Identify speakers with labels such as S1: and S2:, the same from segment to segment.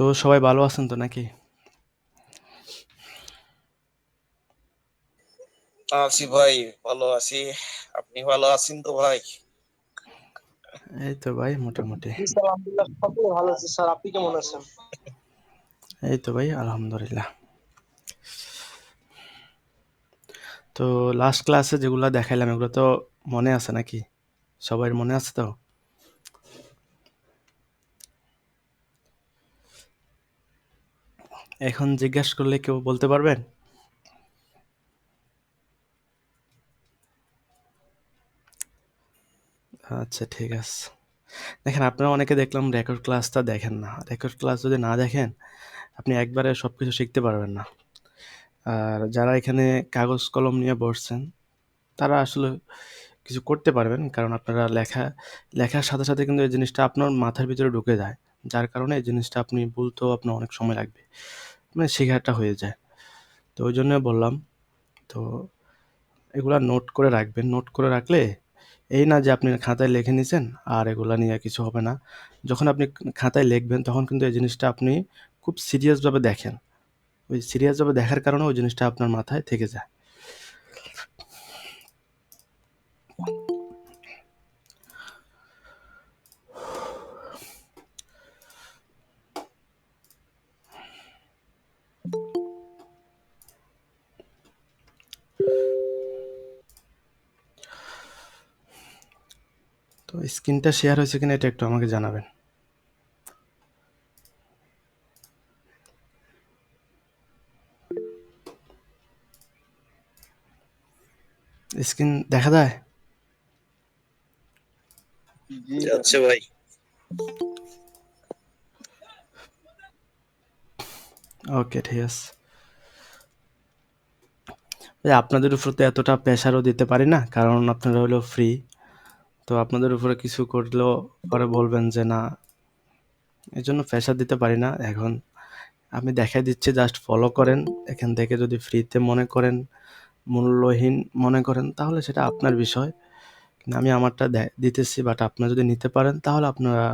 S1: তো সবাই ভালো আছেন তো নাকি?
S2: আছি ভাই, ভালো আছি। আপনি ভালো আছেন তো ভাই?
S1: এই তো ভাই মোটামুটি।
S3: জি স্যার, আলহামদুলিল্লাহ সকলে ভালো আছে স্যার। আপনি কেমন আছেন?
S1: এই তো ভাই আলহামদুলিল্লাহ। তো লাস্ট ক্লাসে যেগুলো দেখাইলাম এগুলো তো মনে আছে নাকি? সবার মনে আছে তো? এখন জিজ্ঞাসা করলে কেউ বলতে পারবেন? আচ্ছা ঠিক আছে। দেখেন আপনারা অনেকে দেখলাম রেকর্ড ক্লাসটা দেখেন না। রেকর্ড ক্লাস যদি না দেখেন আপনি একবারে সব কিছু শিখতে পারবেন না। আর যারা এখানে কাগজ কলম নিয়ে বসছেন তারা আসলে কিছু করতে পারবেন, কারণ আপনারা লেখার সাথে সাথে কিন্তু এই জিনিসটা আপনার মাথার ভিতরে ঢুকে যায়, যার কারণে এই জিনিসটা আপনি বলতেও আপনার অনেক সময় লাগবে, মানে শেখাটা হয়ে যায়। তো ওই জন্য বললাম, তো এগুলা নোট করে রাখবেন। নোট করে রাখলে এই না যে আপনি খাতায় লিখে নিছেন আর এগুলা নিয়ে কিছু হবে না। যখন আপনি খাতায় লিখবেন তখন কিন্তু এই জিনিসটা আপনি খুব সিরিয়াসভাবে দেখেন। ওই সিরিয়াসভাবে দেখার কারণে ওই জিনিসটা আপনার মাথায় থেকে যায়। তো স্ক্রিনটা শেয়ার হয়েছে কিনা এটা একটু আমাকে জানাবেন। স্ক্রিন দেখা যায়?
S3: জি
S2: যাচ্ছে ভাই।
S1: ওকে ঠিক আছে। আপনাদের উপর তো এতটা প্রেশারও দিতে পারি না, কারণ আপনারা হলো ফ্রি। তো আপনাদের উপরে কিছু করলেও পরে বলবেন যে না, এই জন্য প্রেশার দিতে পারি না। এখন আমি দেখাই দিচ্ছি, জাস্ট ফলো করেন। এখান থেকে যদি ফ্রিতে মনে করেন, মূল্যহীন মনে করেন, তাহলে সেটা আপনার বিষয়। কিন্তু আমি আমারটা দিতেছি, বাট আপনারা যদি নিতে পারেন তাহলে আপনারা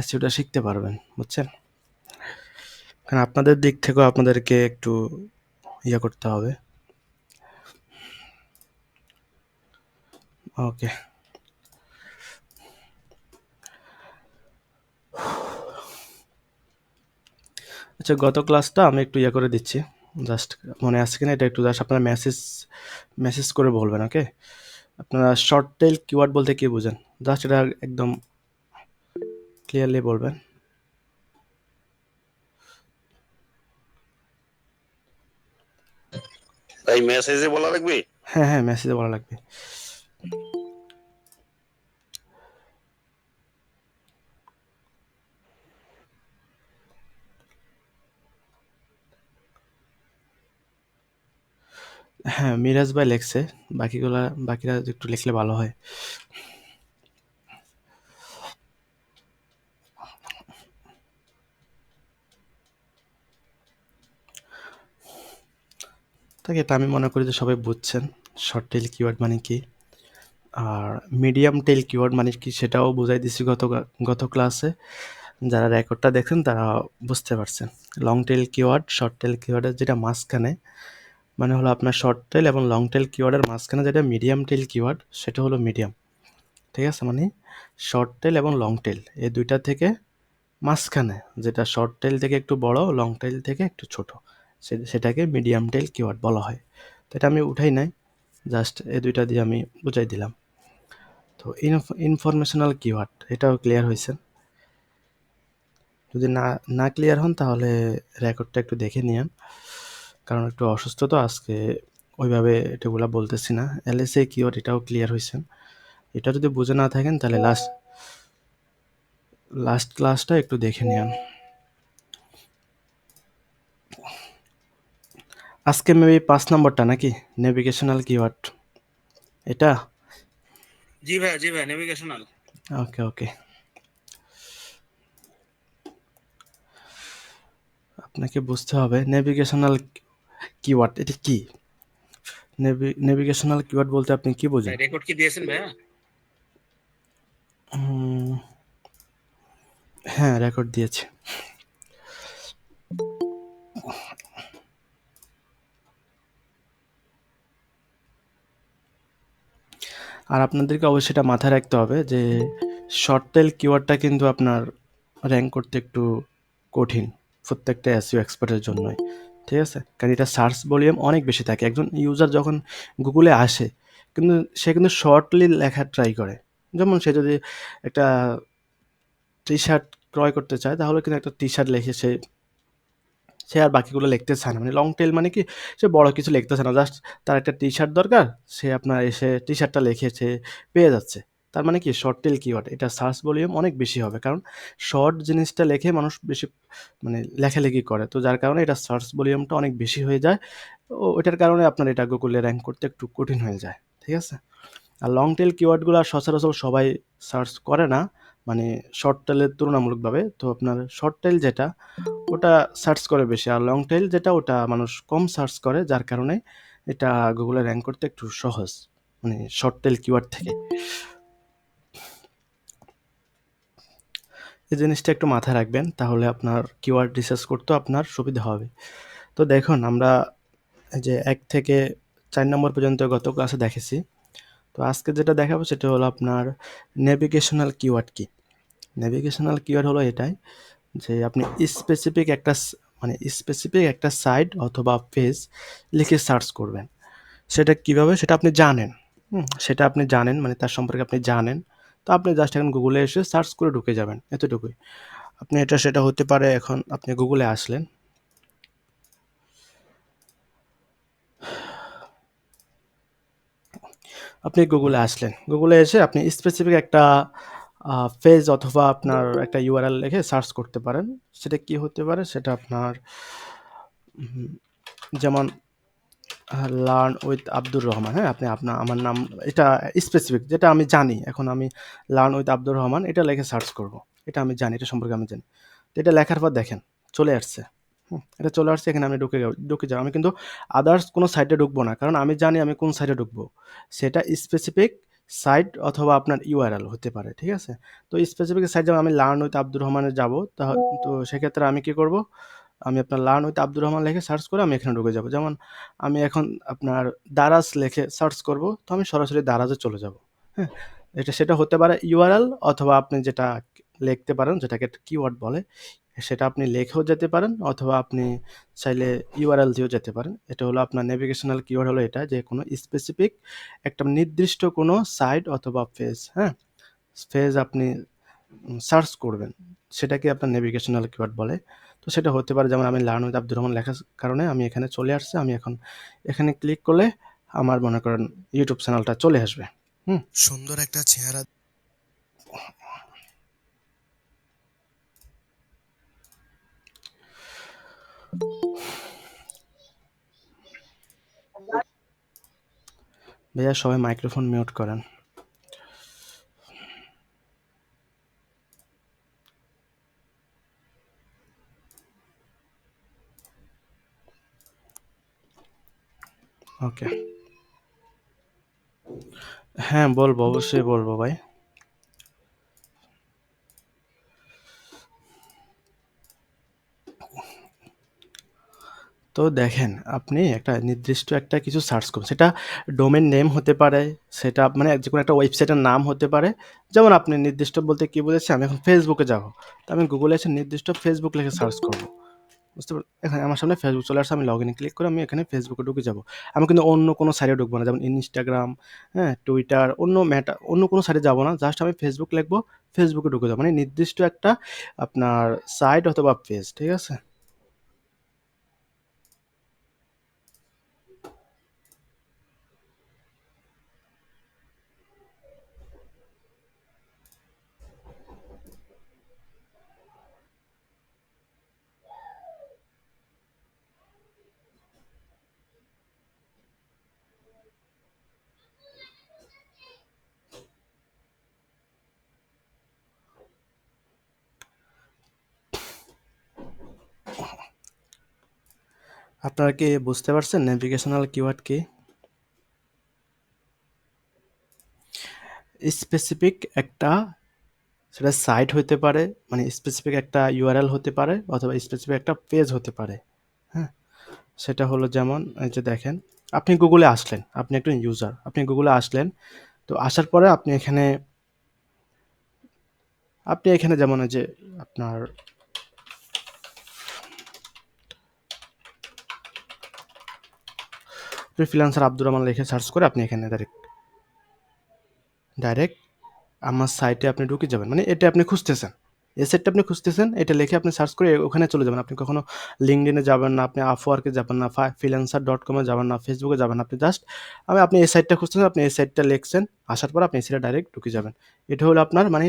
S1: সেটা শিখতে পারবেন, বুঝছেন? কারণ আপনাদের দিক থেকেও আপনাদেরকে একটু ইয়ে করতে হবে। ওকে। আচ্ছা, গত ক্লাসটা আমি একটু ইয়ে করে দিচ্ছি, জাস্ট মনে আছে কিনা এটা একটু জাস্ট আপনারা মেসেজ করে বলবেন। ওকে, আপনারা শর্ট টেল কিওয়ার্ড বলতে কি বোঝেন, জাস্ট এটা একদম ক্লিয়ারলি বলবেন।
S2: ভাই মেসেজে বলা লাগবে?
S1: হ্যাঁ হ্যাঁ, মেসেজে বলা লাগবে। হ্যাঁ, মিরাজ ভাই লেখছে, বাকিরা একটু লিখলে ভালো হয়। তাকে এটা আমি মনে করি যে সবাই বুঝছেন শর্ট টেল কিওয়ার্ড মানে কি। আর মিডিয়াম টেল কিওয়ার্ড মানে কি সেটাও বুঝাই দিছি গত ক্লাসে। যারা রেকর্ডটা দেখেন তারা বুঝতে পারছেন। Long tail keyword short tail কিওয়ার্ডের যেটা মাঝখানে, মানে হলো আপনার শর্ট টেল এবং লং টেল কিওয়ার্ডের মাঝখানে যেটা মিডিয়াম টেল কিওয়ার্ড, সেটা হলো মিডিয়াম। ঠিক আছে, মানে শর্ট টেল এবং লং টেল এই দুইটা থেকে মাঝখানে যেটা শর্ট টেল থেকে একটু বড়, লং টেল থেকে একটু ছোট, সেটাকে মিডিয়াম টেল কিওয়ার্ড বলা হয়। তো এটা আমি উঠাই নাই, জাস্ট এই দুইটা দিয়ে আমি বুঝাই দিলাম। তো ইনফরমেশনাল কিওয়ার্ড, এটাও ক্লিয়ার হয়েছে? যদি না ক্লিয়ার হন তাহলে রেকর্ডটা একটু দেখে নিন, কারণ একটু অসুস্থ তো আজকে, ওইভাবে এটাগুলা বলতেছি না। এলএসএ কিওয়ার্ড এটাও ক্লিয়ার হয়েছেন? এটা যদি বুঝে না থাকেন তাহলে লাস্ট ক্লাসটা একটু দেখে নিন। আজকে মেবি 5 নম্বরটা নাকি নেভিগেশনাল কিওয়ার্ড, এটা?
S2: জি ভাই নেভিগেশনাল।
S1: ওকে ওকে, আপনাকে বুঝতে হবে নেভিগেশনাল কিওয়ার্ড এটা কি। নেভিগেশনাল কিওয়ার্ড বলতে আপনি কি বোঝেন?
S2: রেকর্ড কি দিয়েছেন ভাইয়া?
S1: হ্যাঁ, রেকর্ড দিয়েছে। আর আপনাদেরকে অবশ্যই এটা মাথায় রাখতে হবে যে শর্ট টেল কিওয়ার্ডটা কিন্তু আপনার র্যাঙ্ক করতে একটু কঠিন প্রত্যেকটা এসইও এক্সপার্টের জন্যই, ঠিক আছে? কারণ এটা সার্চ ভলিউম অনেক বেশি থাকে। একজন ইউজার যখন গুগলে আসে কিন্তু সে কিন্তু শর্টলি লেখার ট্রাই করে। যেমন সে যদি একটা টি শার্ট ক্রয় করতে চায় তাহলে কিন্তু একটা টি শার্ট লিখে সে আর বাকিগুলো লিখতে চায় না। মানে লং টেল মানে কি, সে বড় কিছু লিখতেছে না, জাস্ট তার একটা টি শার্ট দরকার, সে আপনার এসে টি শার্টটা লিখে সে পেয়ে যাচ্ছে। তার মানে কি, শর্ট টেল কিওয়ার্ড এটা সার্চ ভলিউম অনেক বেশি হবে, কারণ শর্ট জিনিসটা লেখে মানুষ বেশি মানে লেখালেখি করে, তো যার কারণে এটা সার্চ ভলিউমটা অনেক বেশি হয়ে যায়। ও ওইটার কারণে আপনার এটা গুগলে র্যাঙ্ক করতে একটু কঠিন হয়ে যায়, ঠিক আছে? আর লং টেল কিওয়ার্ডগুলো সচরাচর সবাই সার্চ করে না, মানে শর্ট টেলের তুলনামূলকভাবে। তো আপনার শর্ট টেল যেটা ওটা সার্চ করে বেশি, আর লং টেল যেটা ওটা মানুষ কম সার্চ করে, যার কারণে এটা গুগলে র্যাঙ্ক করতে একটু সহজ, মানে শর্ট টেল কিওয়ার্ড থেকে। এই জিনিসটা একটু মাথায় রাখবেন, তাহলে আপনার কিওয়ার্ড রিসার্চ করতেও আপনার সুবিধা হবে। তো দেখুন, আমরা এই যে 1 থেকে 4 নম্বর পর্যন্ত গত ক্লাসে দেখেছি। তো আজকে যেটা দেখাবো সেটা হলো আপনার নেভিগেশনাল কিওয়ার্ড কি। নেভিগেশনাল কিওয়ার্ড হলো এটাই যে আপনি স্পেসিফিক একটা সাইট অথবা পেজ লিখে সার্চ করবেন। সেটা কিভাবে, সেটা আপনি জানেন। সেটা আপনি জানেন, মানে তার সম্পর্কে আপনি জানেন। তো আপনি জাস্ট এখন গুগলে এসে সার্চ করে ঢুকে যাবেন, এতটুকুই। আপনি এটা সেটা হতে পারে, এখন আপনি গুগলে আসলেন, গুগলে এসে আপনি স্পেসিফিক একটা পেজ অথবা আপনার একটা ইউআরএল লিখে সার্চ করতে পারেন। সেটা কি হতে পারে, সেটা আপনার যেমন লার্ন উইথ আব্দুর রহমান। হ্যাঁ, আপনি আমার নাম এটা স্পেসিফিক যেটা আমি জানি, এখন আমি লার্ন উইথ আব্দুর রহমান এটা লিখে সার্চ করব। এটা আমি জানি, এটা সম্পর্কে আমি জানি। তো এটা লেখার পর দেখেন চলে আসছে। এটা চলে আসছে, এখানে আমি ঢুকে যাবো। আমি কিন্তু আদার্স কোনো সাইটে ঢুকবো না, কারণ আমি জানি আমি কোন সাইটে ঢুকবো। সেটা স্পেসিফিক সাইট অথবা আপনার ইউআরএল হতে পারে, ঠিক আছে? তো স্পেসিফিক সাইট যেমন আমি লার্ন উইথ আব্দুর রহমানে যাবো, তো সেক্ষেত্রে আমি কি করব, আমি আপনার লার্ন উইথ আব্দুর রহমান লিখে সার্চ করে আমি এখানে ঢুকে যাব। যেমন আমি এখন আপনার দারাজ লিখে সার্চ করব, তো আমি সরাসরি দারাজে চলে যাব। হ্যাঁ, সেটা হতে পারে ইউআরএল, অথবা আপনি যেটা লিখতে পারেন, যেটাকে কিওয়ার্ড বলে, সেটা আপনি লিখেও যেতে পারেন, অথবা আপনি চাইলে ইউআরএল দিয়েও যেতে পারেন। এটা হলো আপনার নেভিগেশনাল কিওয়ার্ড, হলো এটা যে কোনো স্পেসিফিক একটা নির্দিষ্ট কোনো সাইট অথবা পেজ আপনি সার্চ করবেন, সেটাকে আপনার নেভিগেশনাল কিওয়ার্ড বলে। তো সেটা হতে পারে, যেমন আমি লার্ন উইথ আব্দুর রহমান লেখার কারণে আমি এখানে চলে আসছি, আমি এখন এখানে ক্লিক করলে আমার মনে করেন ইউটিউব চ্যানেলটা চলে আসবে।
S4: সুন্দর একটা চেহারা।
S1: ভাইয়া সবাই মাইক্রোফোন মিউট করেন। ওকে, হ্যাঁ বলবো, অবশ্যই বলবো ভাই। তো দেখেন, আপনি একটা নির্দিষ্ট একটা কিছু সার্চ করুন, সেটা ডোমেন নেম হতে পারে, সেটা মানে যে কোনো একটা ওয়েবসাইটের নাম হতে পারে। যেমন আপনি নির্দিষ্ট বলতে কি বলেছি, আমি এখন ফেসবুকে যাব, তো আমি গুগলে এসে নির্দিষ্ট ফেসবুক লিখে সার্চ করব। বুঝতে পারলেন? এখানে আমার সামনে ফেসবুক চলে আসছে, আমি লগ ইনে ক্লিক করে আমি এখানে ফেসবুকে ঢুকে যাব। আমি কিন্তু অন্য কোনো সাইটে ঢুকবো না, যেমন ইনস্টাগ্রাম, হ্যাঁ, টুইটার, অন্য কোনো সাইটে যাব না, জাস্ট আমি ফেসবুক লিখবো, ফেসবুকে ঢুকে যাবো, মানে নির্দিষ্ট একটা আপনার সাইট অথবা পেজ, ঠিক আছে? আপনারা কি বুঝতে পারছেন নেভিগেশনাল কিওয়ার্ড কি? স্পেসিফিক একটা, সেটা সাইট হতে পারে, মানে স্পেসিফিক একটা ইউআরএল হতে পারে, অথবা স্পেসিফিক একটা পেজ হতে পারে। হ্যাঁ, সেটা হলো যেমন এই যে দেখেন, আপনি গুগলে আসলেন, আপনি একজন ইউজার, আপনি গুগলে আসলেন, তো আসার পরে আপনি এখানে যেমন এই যে আপনার ফ্রিল্যান্সার আব্দুর রহমান লিখে সার্চ করে আপনি এখানে ডাইরেক্ট আমার সাইটে আপনি ঢুকে যাবেন। মানে এটা আপনি খুঁজতেছেন, এই সাইটটা আপনি খুঁজতেছেন, এটা লিখে আপনি সার্চ করে ওখানে চলে যাবেন। আপনি কখনো লিঙ্কডইনে যাবেন না, আপনি আপওয়ার্কে যাবেন না, freelancer.com-এ যাবেন না, ফেসবুকে যাবেন না। আপনি জাস্ট আপনি এই সাইটটা খুঁজতেছেন, আপনি এই সাইটটা লিখছেন, আসার পর আপনি এই সাইটে ডাইরেক্ট ঢুকে যাবেন। এটা হলো আপনার মানে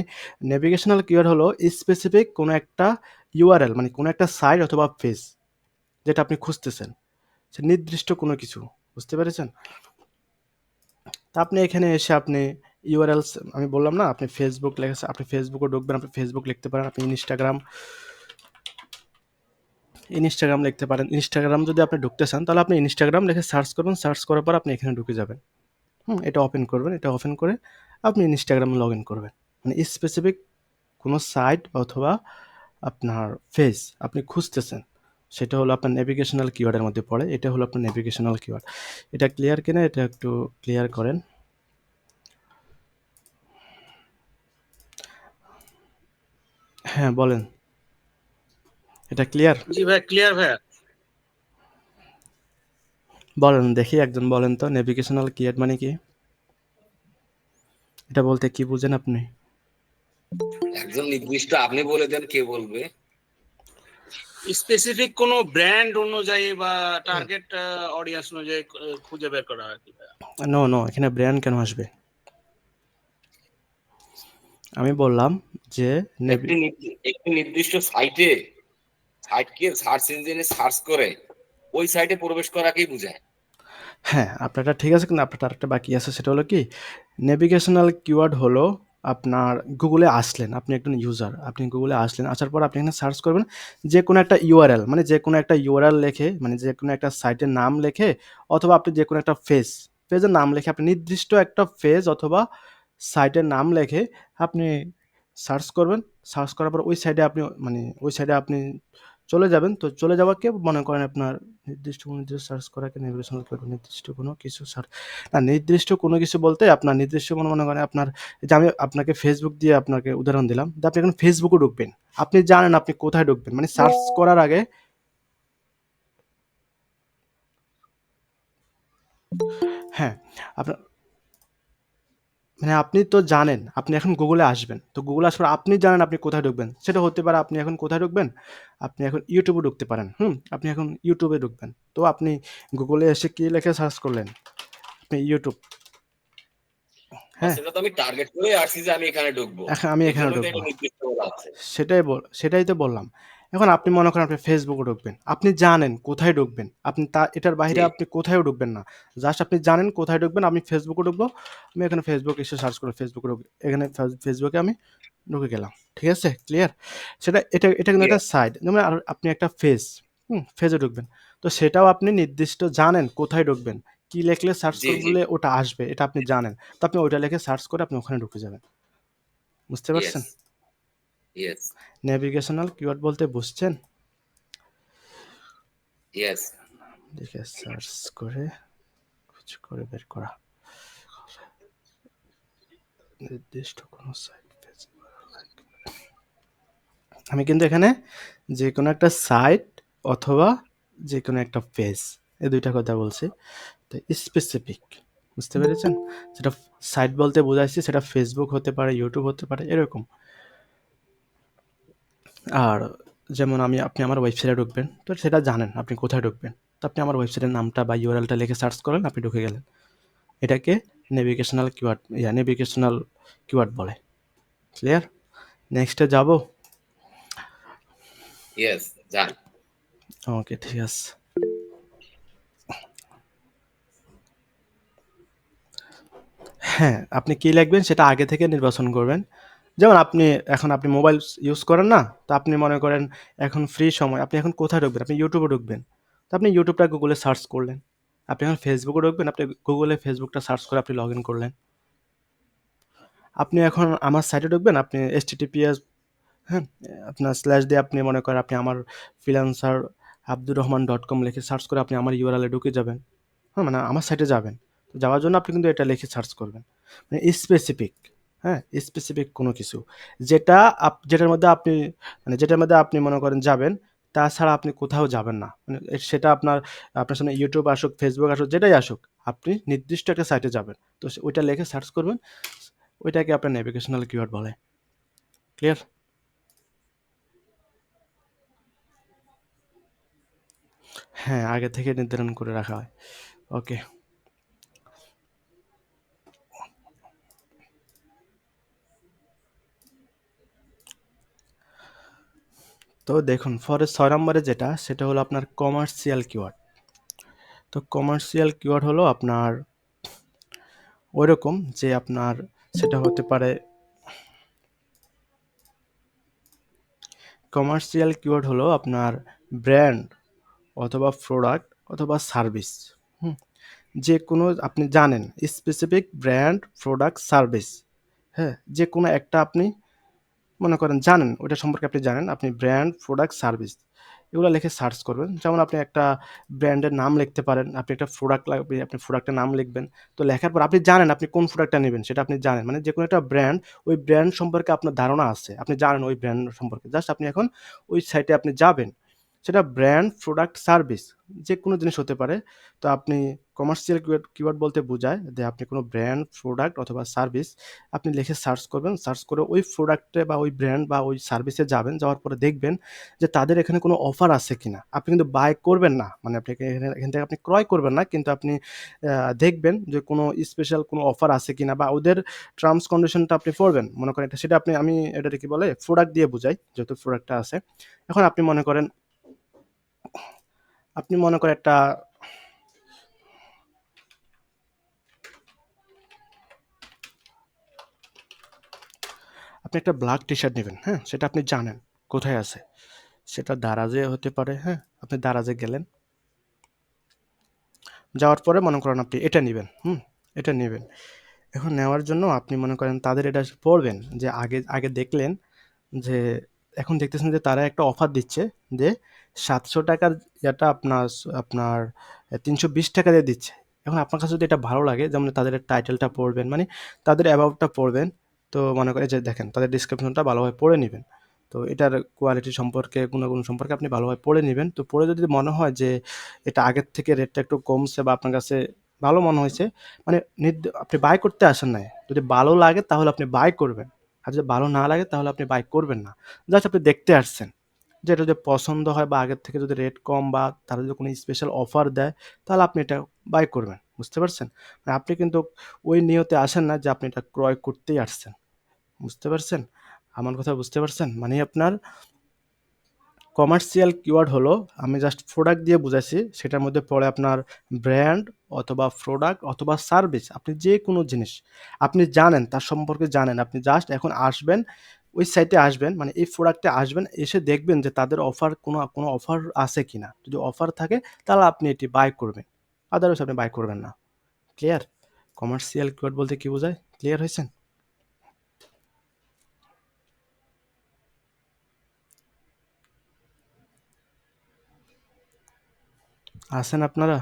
S1: নেভিগেশনাল কিওয়ার্ড হলো স্পেসিফিক কোনো একটা ইউআরএল, মানে কোনো একটা সাইট অথবা পেজ যেটা আপনি খুঁজতেছেন, সে নির্দিষ্ট কোনো কিছু। বুঝতে পেরেছেন? তা আপনি এখানে এসে আপনি ইউআরএলস আমি বললাম না, আপনি ফেসবুক লেখা, আপনি ফেসবুকে ঢুকবেন, আপনি ফেসবুক লিখতে পারেন, আপনি ইনস্টাগ্রাম লিখতে পারেন। ইনস্টাগ্রাম যদি আপনি ঢুকতে চান তাহলে আপনি ইনস্টাগ্রাম লিখে সার্চ করবেন, সার্চ করার পর আপনি এখানে ঢুকে যাবেন। এটা ওপেন করবেন, এটা ওপেন করে আপনি ইনস্টাগ্রামে লগ ইন করবেন। মানে স্পেসিফিক কোনো সাইট অথবা আপনার পেজ আপনি খুঁজতেছেন, সেটা হলো আপনার নেভিগেশনাল কিওয়ার্ডের মধ্যে পড়ে। এটা হলো আপনার নেভিগেশনাল কিওয়ার্ড। এটা ক্লিয়ার কিনা এটা একটু ক্লিয়ার করেন। হ্যাঁ বলেন, এটা ক্লিয়ার?
S5: জি ভাই, ক্লিয়ার ভাইয়া।
S1: বলেন দেখি, একজন বলেন তো নেভিগেশনাল কিওয়ার্ড মানে কি? এটা বলতে কি বুঝেন আপনি?
S6: একজন নির্দিষ্ট আপনি বলে দেন, কে বলবে?
S5: স্পেসিফিক কোনো ব্র্যান্ড অনুযায়ী বা টার্গেট অডিয়েন্স অনুযায়ী খুঁজে বের করা আর কি ভাইয়া।
S1: নো, এখানে ব্র্যান্ড কেন আসবে? আমি বললাম যে
S6: একটি নির্দিষ্ট সাইটকে সার্চ ইঞ্জিনে সার্চ করে ওই সাইটে প্রবেশ করাকেই বোঝায়।
S1: হ্যাঁ, আপনারটা ঠিক আছে, কিন্তু আপনারটা আরেকটা বাকি আছে। সেটা হলো কি, নেভিগেশনাল কিওয়ার্ড হলো আপনার গুগলে আসলেন, আপনি একজন ইউজার, আপনি গুগলে আসলেন, আসার পর আপনি এখানে সার্চ করবেন যে কোনো একটা ইউআরএল, মানে যে কোনো একটা ইউআরএল লেখে, মানে যে কোনো একটা সাইটের নাম লেখে, অথবা আপনি যে কোনো একটা পেজের নাম লেখে, আপনি নির্দিষ্ট একটা পেজ অথবা সাইটের নাম লেখে আপনি সার্চ করবেন। সার্চ করার পর ওই সাইডে আপনি চলে যাবেন। তো চলে যাওয়াকে মনে করেন আপনার নির্দিষ্ট সার্চ করাকে নেভিগেশনাল কিওয়ার্ড, নির্দিষ্ট কোনো কিছু নির্দিষ্ট কোনো কিছু বলতে আপনার নির্দিষ্ট কোনো মনে করেন আপনার, যে আমি আপনাকে ফেসবুক দিয়ে আপনাকে উদাহরণ দিলাম, যে আপনি এখন ফেসবুকে ঢুকবেন, আপনি জানেন আপনি কোথায় ঢুকবেন, মানে সার্চ করার আগে হ্যাঁ আপনার মানে আপনি তো জানেন আপনি এখন গুগলে আসবেন, তো গুগলে আসার পর আপনি জানেন আপনি কোথায় ঢুকবেন। সেটা হতে পারে আপনি এখন কোথায় ঢুকবেন, আপনি এখন ইউটিউবে ঢুকতে পারেন। আপনি এখন ইউটিউবে ঢুকবেন, তো আপনি গুগলে এসে কি লিখে সার্চ করলেন, আপনি ইউটিউব। হ্যাঁ,
S6: সেটা তো আমি টার্গেট করে আসছি যে আমি এখানে ঢুকবো,
S1: আমি
S6: এই
S1: এখানে
S6: জন্য তো
S1: ঢুকবো,
S6: এটা নির্দিষ্ট বলা আছে।
S1: সেটাই তো বললাম। এখন আপনি মনে করেন আপনি ফেসবুকে ঢুকবেন, আপনি জানেন কোথায় ঢুকবেন, আপনি এটার বাইরে
S6: জি,
S1: আপনি কোথায়ও ঢুকবেন না, জাস্ট আপনি জানেন কোথায় ঢুকবেন। আমি ফেসবুকে ঢুকবো, আমি এখানে ফেসবুক এসে সার্চ করে ফেসবুকে এখানে ফেসবুকে আমি ঢুকে গেলাম। ঠিক আছে, ক্লিয়ার? এটা কিন্তু একটা
S6: ক্লিয়ার।
S1: সাইট, যেমন আর আপনি একটা ফেজে ঢুকবেন, তো সেটাও আপনি নির্দিষ্ট জানেন কোথায় ঢুকবেন, কি লিখলে সার্চ
S6: জি, জি,
S1: করলে ওটা আসবে, এটা আপনি জানেন। তো আপনি ওইটা লিখে সার্চ করে আপনি ওখানে ঢুকে যাবেন। বুঝতে
S6: ইয়েস,
S1: পারছেন?
S6: ইয়েস,
S1: নেভিগেশনাল কিওয়ার্ড বলতে বুঝছেন?
S6: ইয়েস,
S1: দেখে সার্চ করে খোঁজ করে বের করা নির্দিষ্ট কোনো সাইট। আমি কিন্তু এখানে যে কোনো একটা সাইট অথবা যে কোনো একটা পেজ, এই দুইটা কথা বলছি। তো স্পেসিফিক, বুঝতে পেরেছেন? সেটা সাইট বলতে বোঝাচ্ছি, সেটা ফেসবুক হতে পারে, ইউটিউব হতে পারে, এরকম। আর যেমন আপনি আমার ওয়েবসাইটে ঢুকবেন, তো সেটা জানেন আপনি কোথায় ঢুকবেন, তো আপনি আমার ওয়েবসাইটের নামটা বা ইউআরএলটা লিখে সার্চ করেন, আপনি ঢুকে গেলেন। এটাকে নেভিগেশনাল কিওয়ার্ড বলে। ক্লিয়ার? নেক্সটে যাব?
S6: ইয়েস, যান।
S1: ওকে, ঠিক আছে। হ্যাঁ, আপনি কি লিখবেন সেটা আগে থেকে নির্বাচন করবেন। যেমন আপনি মোবাইল ইউজ করেন না? তো আপনি মনে করেন এখন ফ্রি সময়, আপনি এখন কোথায় ঢুকবেন? আপনি ইউটিউবে ঢুকবেন। তো আপনি ইউটিউবটা গুগলে সার্চ করলেন। আপনি এখন ফেসবুকে ঢুকবেন, আপনি গুগলে ফেসবুকটা সার্চ করে আপনি লগইন করলেন। আপনি এখন আমার সাইটে ঢুকবেন, আপনি https, হ্যাঁ, আপনার স্ল্যাশ দিয়ে আপনি মনে করেন আপনি আমার ফ্রিল্যান্সার abdurrahman.com লিখে সার্চ করে আপনি আমার ইউআরএল এ ঢুকে যাবেন। মানে আমার সাইটে যাবেন। তো যাওয়ার জন্য আপনি কিন্তু এটা লিখে সার্চ করবেন। মানে স্পেসিফিক, হ্যাঁ? স্পেসিফিক কোনো কিছু। যেটা যেটার মধ্যে আপনি মানে যেটার মধ্যে আপনি মনে করেন যাবেন, তাছাড়া আপনি কোথাও যাবেন না। মানে সেটা আপনার সামনে YouTube আসুক, Facebook আসুক, যেটাই আসুক, আপনি নির্দিষ্ট একটা সাইটে যাবেন। তো ওইটা লিখে সার্চ করবেন। ওইটাকে আপনার নেভিগেশনাল কিওয়ার্ড বলে। ক্লিয়ার? হ্যাঁ, আগে থেকে নির্ধারণ করে রাখা হয়। ওকে। তো দেখুন পরে 6 নম্বরে যেটা, সেটা হলো আপনার কমার্শিয়াল কিওয়ার্ড। তো কমার্শিয়াল কিওয়ার্ড হলো আপনার ওইরকম যে আপনার সেটা হতে পারে কমার্শিয়াল কিওয়ার্ড হলো আপনার ব্র্যান্ড অথবা প্রোডাক্ট অথবা সার্ভিস। হুম? যে কোনো আপনি জানেন স্পেসিফিক ব্র্যান্ড, প্রোডাক্ট, সার্ভিস, হ্যাঁ? যে কোনো একটা আপনি মনে করেন জানেন, ওইটা সম্পর্কে আপনি জানেন, আপনি ব্র্যান্ড, প্রোডাক্ট, সার্ভিস এগুলো লিখে সার্চ করবেন। যেমন আপনি একটা ব্র্যান্ডের নাম লিখতে পারেন, আপনি একটা প্রোডাক্ট লাগবে, আপনি প্রোডাক্টের নাম লিখবেন। তো লেখার পর আপনি জানেন আপনি কোন প্রোডাক্টটা নেবেন, সেটা আপনি জানেন। মানে যেকোনো একটা ব্র্যান্ড, ওই ব্র্যান্ড সম্পর্কে আপনার ধারণা আছে। আপনি জানেন ওই ব্র্যান্ড সম্পর্কে। জাস্ট আপনি এখন ওই সাইটে আপনি যাবেন। সেটা ব্র্যান্ড, প্রোডাক্ট, সার্ভিস যেকোনো জিনিস হতে পারে। তো আপনি কমার্শিয়াল কিওয়ার্ড বলতে বোঝায় যে আপনি কোনো ব্র্যান্ড, প্রোডাক্ট অথবা সার্ভিস আপনি লিখে সার্চ করবেন। সার্চ করে ওই প্রোডাক্টে বা ওই ব্র্যান্ড বা ওই সার্ভিসে যাবেন। যাওয়ার পরে দেখবেন যে তাদের এখানে কোনো অফার আছে কিনা। আপনি কিন্তু বাই করবেন না। মানে আপনি এখান থেকে আপনি ক্রয় করবেন না। কিন্তু আপনি দেখবেন যে কোনো স্পেশাল কোনো অফার আছে কিনা বা ওদের টার্মস কন্ডিশনটা আপনি পড়বেন। মনে করেন সেটা আমি এটাকে কি বলে প্রোডাক্ট দিয়ে বুঝাই, যেহেতু প্রোডাক্টটা আছে। এখন আপনি মনে করেন আপনি একটা ব্ল্যাক টি-শার্ট নিবেন, হ্যাঁ? সেটা আপনি জানেন কোথায় আছে। সেটা দারাজে হতে পারে, হ্যাঁ? আপনি দারাজে গেলেন। যাওয়ার পরে মনে করেন আপনি এটা নিবেন, এটা নিবেন। এখন নেওয়ার জন্য আপনি মনে করেন তাদের এটা পড়বেন যে আগে আগে দেখলেন যে এখন দেখতেছেন যে তারা একটা অফার দিচ্ছে যে 700 টাকার ইয়েটা আপনার 320 টাকা দিয়ে দিচ্ছে। এখন আপনার কাছে যদি এটা ভালো লাগে, যেমন তাদের টাইটেলটা পড়বেন, মানে তাদের অ্যাবাউটটা পড়বেন। তো মনে করেন যে দেখেন তাদের ডেসক্রিপশনটা ভালোভাবে পড়ে নিবেন। তো এটার কোয়ালিটি সম্পর্কে, গুণাগুণ সম্পর্কে আপনি ভালোভাবে পড়ে নিবেন। তো পড়ে যদি মনে হয় যে এটা আগের থেকে রেটটা একটু কমছে বা আপনার কাছে ভালো মনে হয়েছে, মানে আপনি বাই করতে আসেন নাই। যদি ভালো লাগে তাহলে আপনি বাই করবেন। আর যদি ভালো না লাগে তাহলে আপনি বাই করবেন না। জাস্ট আপনি দেখতে আসছেন। যে এটা যদি পছন্দ হয় বা আগের থেকে যদি রেট কম বা তারা যদি কোনো স্পেশাল অফার দেয়, তাহলে আপনি এটা বাই করবেন। বুঝতে পারছেন? মানে আপনি কিন্তু ওই নিয়তে আসেন না যে আপনি এটা ক্রয় করতেই আসছেন। বুঝতে পারছেন? আমার কথা বুঝতে পারছেন? মানে আপনার কমার্শিয়াল কিওয়ার্ড হলো, আমি জাস্ট প্রোডাক্ট দিয়ে বুঝাইছি, সেটার মধ্যে পড়ে আপনার ব্র্যান্ড অথবা প্রোডাক্ট অথবা সার্ভিস। আপনি যে কোনো জিনিস আপনি জানেন, তার সম্পর্কে জানেন, আপনি জাস্ট এখন আসবেন, ওই সাইটে আসবেন, মানে এই প্রোডাক্টে আসবেন, এসে দেখবেন যে তাদের অফার কোনো অফার আছে কিনা। যদি অফার থাকে তাহলে আপনি এটি বাই করবেন, আদারওয়াইজ আপনি বাই করবেন না। ক্লিয়ার? কমার্শিয়াল কিওয়ার্ড বলতে কি বোঝায়? ক্লিয়ার হয়েছেন? আছেন আপনারা?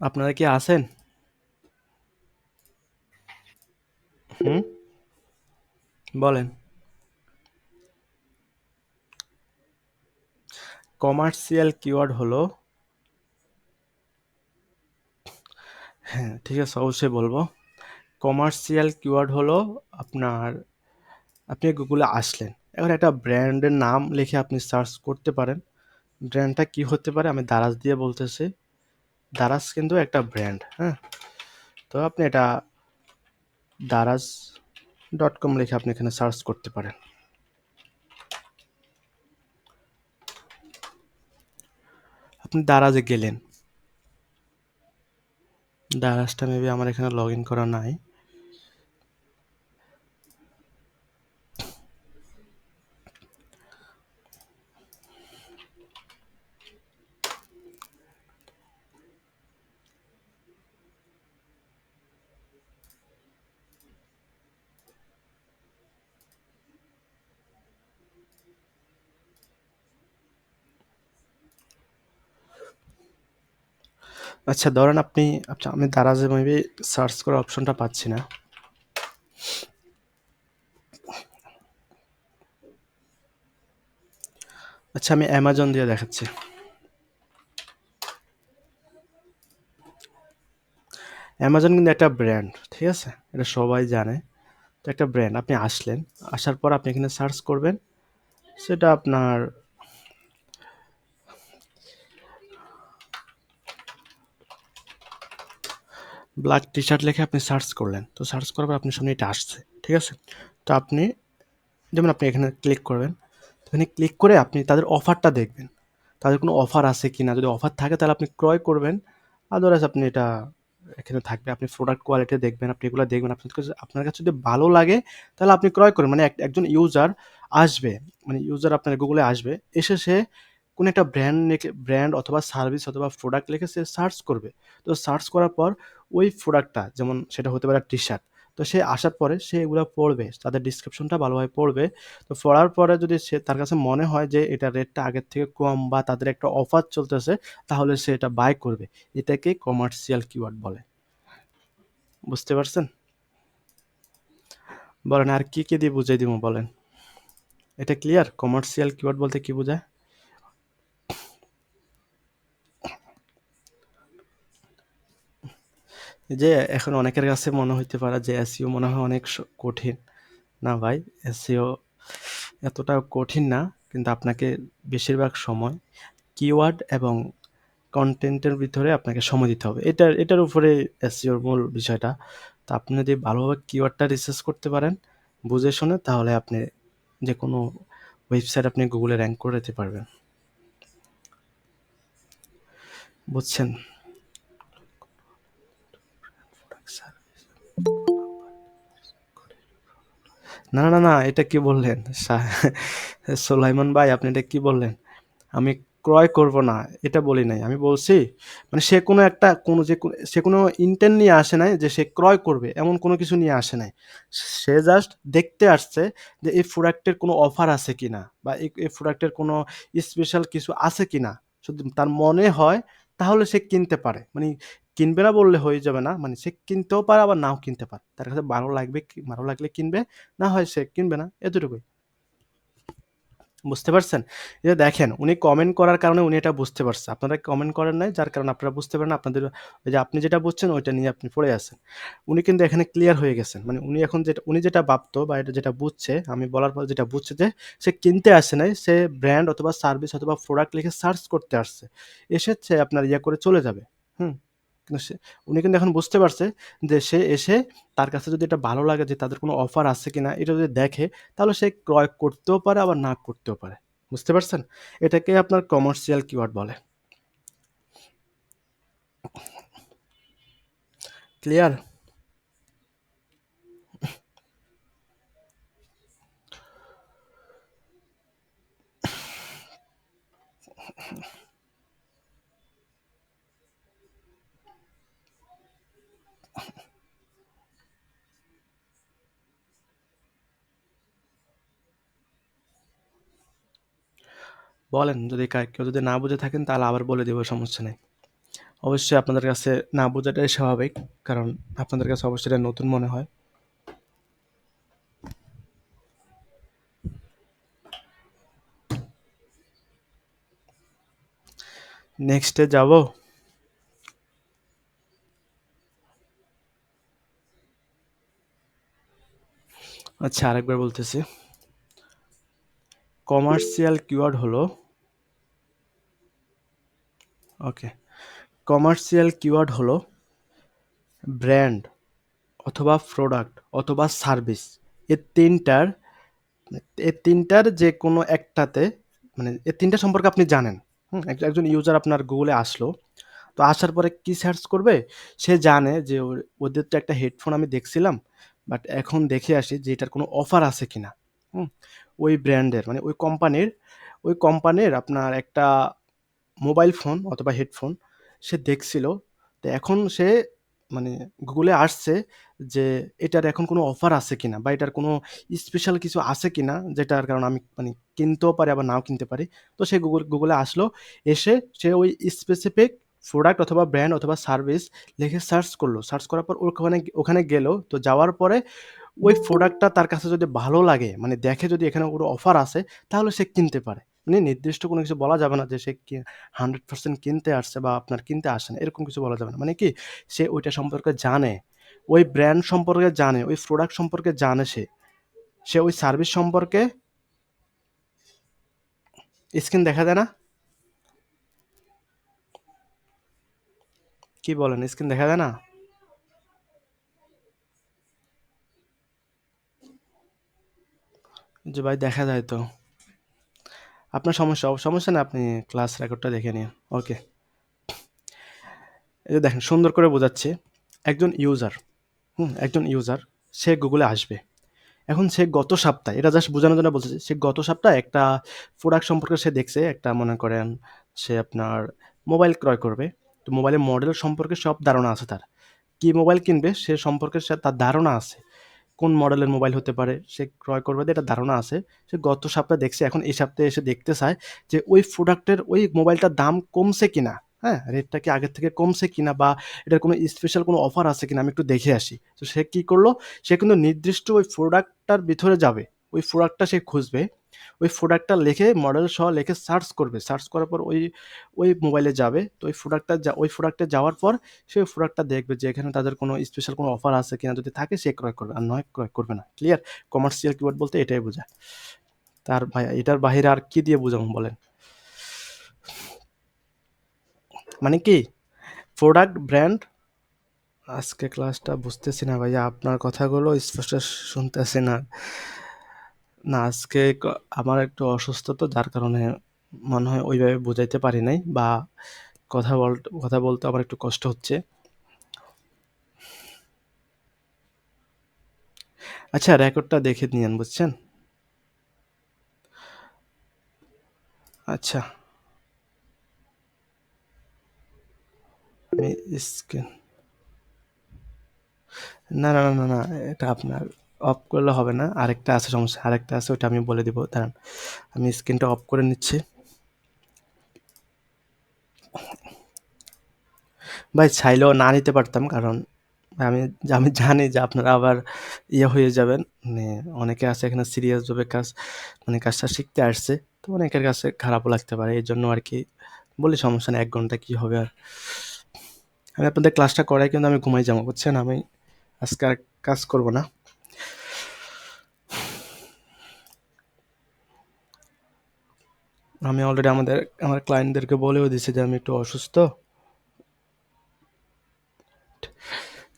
S1: আপনারা কি আছেন? হুম, বলেন। কমার্শিয়াল কিওয়ার্ড হলো, হ্যাঁ ঠিক আছে, অবশ্যই বলবো। কমার্শিয়াল কিওয়ার্ড হলো আপনার, আপনি গুগলে আসলেন, এখন একটা ব্র্যান্ডের নাম লিখে আপনি সার্চ করতে পারেন। ব্র্যান্ডটা কি হতে পারে আমি দারাজ দিয়ে বলতেছি। দারাজ কিন্তু একটা ব্র্যান্ড, হ্যাঁ? তো আপনি এটা daraz.com লিখে আপনি এখানে সার্চ করতে পারেন। আপনি দারাজে গেলেন, দারাজটা মেবি আমার এখানে লগ ইন করা নাই। আচ্ছা ধরেন আচ্ছা আমি দারাজে মেবি সার্চ করার অপশনটা পাচ্ছি না। আচ্ছা আমি অ্যামাজন দিয়ে দেখাচ্ছি। অ্যামাজন কিন্তু একটা ব্র্যান্ড, ঠিক আছে? এটা সবাই জানে। তো একটা ব্র্যান্ড, আপনি আসলেন, আসার পর আপনি এখানে সার্চ করবেন, সেটা আপনার ব্ল্যাক টি শার্ট লিখে আপনি সার্চ করলেন। তো সার্চ করার পর আপনার সামনে এটা আসছে, ঠিক আছে? তো আপনি যেমন আপনি এখানে ক্লিক করবেন, এখানে ক্লিক করে আপনি তাদের অফারটা দেখবেন, তাদের কোনো অফার আছে কি না। যদি অফার থাকে তাহলে আপনি ক্রয় করবেন, আদারওয়াইজ আপনি এটা এখানে থাকবে। আপনি প্রোডাক্ট কোয়ালিটি দেখবেন, আপনি এগুলো দেখবেন। আপনার কাছে যদি ভালো লাগে তাহলে আপনি ক্রয় করবেন। মানে একজন ইউজার আসবে, মানে ইউজার আপনার গুগলে আসবে, এসে সে কোনো একটা ব্র্যান্ড অথবা সার্ভিস অথবা প্রোডাক্ট লিখে সে সার্চ করবে। তো সার্চ করার পর ওই প্রোডাক্টটা, যেমন সেটা হতে পারে টি শার্ট, তো সে আসার পরে সে এগুলো পড়বে, তাদের ডিসক্রিপশনটা ভালোভাবে পড়বে। তো পড়ার পরে যদি তার কাছে মনে হয় যে এটা রেটটা আগের থেকে কম বা তাদের একটা অফার চলতেছে, তাহলে সে এটা বাই করবে। এটাকে কমার্শিয়াল কিওয়ার্ড বলে। বুঝতে পারছেন? বলেন আর কি কি দিয়ে বুঝাই দিব, বলেন। এটা ক্লিয়ার? কমার্শিয়াল কিওয়ার্ড বলতে কি বোঝায়? এই যে এখন অনেকের কাছে মনে হইতে পারে যে এসইও মনে হয় অনেক কঠিন। না ভাই, এসইও এতটা কঠিন না, কিন্তু আপনাকে বেশিরভাগ সময় কিওয়ার্ড এবং কন্টেন্টের ভিতরে আপনাকে সময় দিতে হবে। এটার উপরে এসইওর মূল বিষয়টা। তো আপনি যদি ভালোভাবে কিওয়ার্ডটা রিসার্চ করতে পারেন বুঝে শুনে, তাহলে আপনি যে কোনো ওয়েবসাইট আপনি গুগলে র্যাঙ্ক করে দিতে পারবেন। বুঝছেন? না না না না, এটা কি বললেন সোলাইমান ভাই, আপনি এটা কি বললেন? আমি ক্রয় করব না এটা বলি নাই। আমি বলছি মানে সে কোনো একটা সে কোনো ইন্টেন্ট নিয়ে আসে নাই যে সে ক্রয় করবে, এমন কোনো কিছু নিয়ে আসে নাই। সে জাস্ট দেখতে আসছে যে এই প্রোডাক্টের কোনো অফার আছে কিনা বা এই প্রোডাক্টের কোনো স্পেশাল কিছু আছে কিনা। যদি তার মনে হয় তাহলে সে কিনতে পারে। মানে কিনবে না বললে হয়ে যাবে না। মানে সে কিনতেও পারে আবার নাও কিনতে পারে। তার কাছে ভালো লাগলে কিনবে, না হয় সে কিনবে না। এতটুকুই। বুঝতে পারছেন? এই যে দেখেন উনি কমেন্ট করার কারণে উনি এটা বুঝতে পারছে। আপনারা কমেন্ট করেন নাই, যার কারণে আপনারা বুঝতে পারেন না। আপনাদের ওই যে আপনি যেটা বুঝছেন ওইটা নিয়ে আপনি পড়ে আছেন। উনি কিন্তু এখানে ক্লিয়ার হয়ে গেছেন। মানে উনি যেটা ভাবতো বা এটা যেটা বুঝছে, আমি বলার পর যেটা বুঝছে যে সে কিনতে আসে নাই, সে ব্র্যান্ড অথবা সার্ভিস অথবা প্রোডাক্ট লিখে সার্চ করতে আসছে। এসেছে আপনার করে চলে যাবে। হুম? কিন্তু উনি কিন্তু এখন বুঝতে পারছে যে সে এসে তার কাছে যদি এটা ভালো লাগে যে তাদের কোনো অফার আছে কিনা এটা যদি দেখে, তাহলে সে ক্রয় করতেও পারে আবার না করতেও পারে। বুঝতে পারছেন? এটাকে আপনার কমার্শিয়াল কিওয়ার্ড বলে। ক্লিয়ার? বলেন, যদি কেউ যদি না বুঝে থাকেন তাহলে আবার বলে দিব, সমস্যা নেই। অবশ্যই আপনাদের কাছে না বোঝাটাই স্বাভাবিক, কারণ আপনাদের কাছে অবশ্যই এটা নতুন মনে হয়। নেক্সটে যাব। আচ্ছা আরেকবার বলতেছি, কমার্শিয়াল কিওয়ার্ড হলো, ওকে, কমার্শিয়াল কিওয়ার্ড হলো ব্র্যান্ড অথবা প্রোডাক্ট অথবা সার্ভিস, এর তিনটার এর তিনটার যে কোনো একটাতে, মানে এর তিনটা সম্পর্কে আপনি জানেন। একজন ইউজার আপনার গুগলে আসলো, তো আসার পরে কি সার্চ করবে? সে জানে যে ওদের তো একটা হেডফোন আমি দেখছিলাম, বাট এখন দেখে আসি যে এটার কোনো অফার আছে কিনা। হুম? ওই ব্র্যান্ডের মানে ওই কোম্পানির আপনার একটা মোবাইল ফোন অথবা হেডফোন সে দেখছিল। তো এখন সে মানে গুগলে আসছে যে এটার এখন কোনো অফার আছে কিনা বা এটার কোনো স্পেশাল কিছু আছে কিনা, যেটার কারণে আমি মানে কিনতেও পারি আবার নাও কিনতে পারি। তো সে গুগলে আসলো, এসে সে ওই স্পেসিফিক প্রোডাক্ট অথবা ব্র্যান্ড অথবা সার্ভিস লিখে সার্চ করলো, সার্চ করার পর ওখানে ওখানে গেল, তো যাওয়ার পরে ওই প্রোডাক্টটা তার কাছে যদি ভালো লাগে, মানে দেখে যদি এখানে কোনো অফার আছে, তাহলে সে কিনতে পারে। মানে নির্দিষ্ট কোনো কিছু বলা যাবে না যে সে 100% কিনতে আসছে বা আপনার কিনতে আসে না, এরকম কিছু বলা যাবে না। মানে কি, সে ওইটা সম্পর্কে জানে, ওই ব্র্যান্ড সম্পর্কে জানে, ওই প্রোডাক্ট সম্পর্কে জানে, সে ওই সার্ভিস সম্পর্কে। স্ক্রিন দেখা যায় না? কি বলেন, স্ক্রিন দেখা যায় না? যে ভাই দেখা যায় তো। আপনার সমস্যা না, আপনি ক্লাস রেকর্ডটা দেখে নিন। ওকে, এই যে দেখেন সুন্দর করে বোঝাচ্ছে। একজন ইউজার সে গুগলে আসবে। এখন সে গত সপ্তাহে, এটা জাস্ট বোঝানোর জন্য বলতেছি, সে গত সপ্তাহে একটা প্রোডাক্ট সম্পর্কে সে দেখছে, একটা মনে করেন সে আপনার মোবাইল ক্রয় করবে। তো মোবাইলের মডেল সম্পর্কে সব ধারণা আছে তার, কি মোবাইল কিনবে সে সম্পর্কে তার ধারণা আছে, কোন মডেলের মোবাইল হতে পারে সে ক্রয় করবে, এটা ধারণা আছে। সে গত সপ্তাহে দেখছে, এখন এই সপ্তাহে এসে দেখতে চায় যে ওই প্রোডাক্টের, ওই মোবাইলটার দাম কমছে কিনা, হ্যাঁ, রেটটা কি আগের থেকে কমছে কিনা, বা এটার কোনো স্পেশাল কোনো অফার আছে কিনা, আমি একটু দেখে আসি। তো সে কি করলো, সে কিন্তু নির্দিষ্ট ওই প্রোডাক্টটার ভিতরে যাবে, ওই প্রোডাক্টটা সে খুঁজবে, ওই প্রোডাক্টটা লিখে মডেল সহ লিখে সার্চ করবে, সার্চ করার পর ওই ওই মোবাইলে যাবে। তো ওই প্রোডাক্টে যাওয়ার পর সে ওই প্রোডাক্টটা দেখবে যে এখানে তাদের কোনো স্পেশাল কোনো অফার আছে কিনা, যদি থাকে সে ক্রয় করবে, আর নয় ক্রয় করবে না। ক্লিয়ার? কমার্শিয়াল কিওয়ার্ড বলতে এটাই বোঝায়। তার ভাই এটার বাইরে আর কি দিয়ে বোঝাবো বলেন? মানে কি, প্রোডাক্ট ব্র্যান্ড। আজকে ক্লাসটা বুঝতেছি না ভাইয়া, আপনার কথাগুলো স্পষ্ট শুনতেছি না। না, আজকে আমার একটু অসুস্থ, তো যার কারণে মনে হয় ওইভাবে বোঝাইতে পারি নাই, বা কথা বলতে আমার একটু কষ্ট হচ্ছে। আচ্ছা, রেকর্ডটা দেখে নিয়েন, বুঝছেন? আচ্ছা, আমি স্ক্রিন, না না না না না, এটা আপনার অফ করলে হবে না, আরেকটা আছে সমস্যা, আরেকটা আছে, ওটা আমি বলে দিব, দাঁড়ান আমি স্ক্রিনটা অফ করে নিচ্ছি। ভাই চাইলেও না নিতে পারতাম, কারণ আমি আমি জানি যে আপনারা আবার ইয়ে হয়ে যাবেন, মানে অনেকে আছে এখানে সিরিয়াসভাবে কাজটা শিখতে আসছে, তো অনেকের কাছে খারাপও লাগতে পারে, এই জন্য আর কি বলি সমস্যা নেই, 1 ঘন্টা কি হবে আর। আমি আপনাদের ক্লাসটা করাই কিন্তু আমি ঘুমাই যাবো, বুঝছেন? আমি আজকে আর কাজ করব না। আমি অলরেডি আমার ক্লায়েন্টদেরকে বলেও দিছি যে আমি একটু অসুস্থ।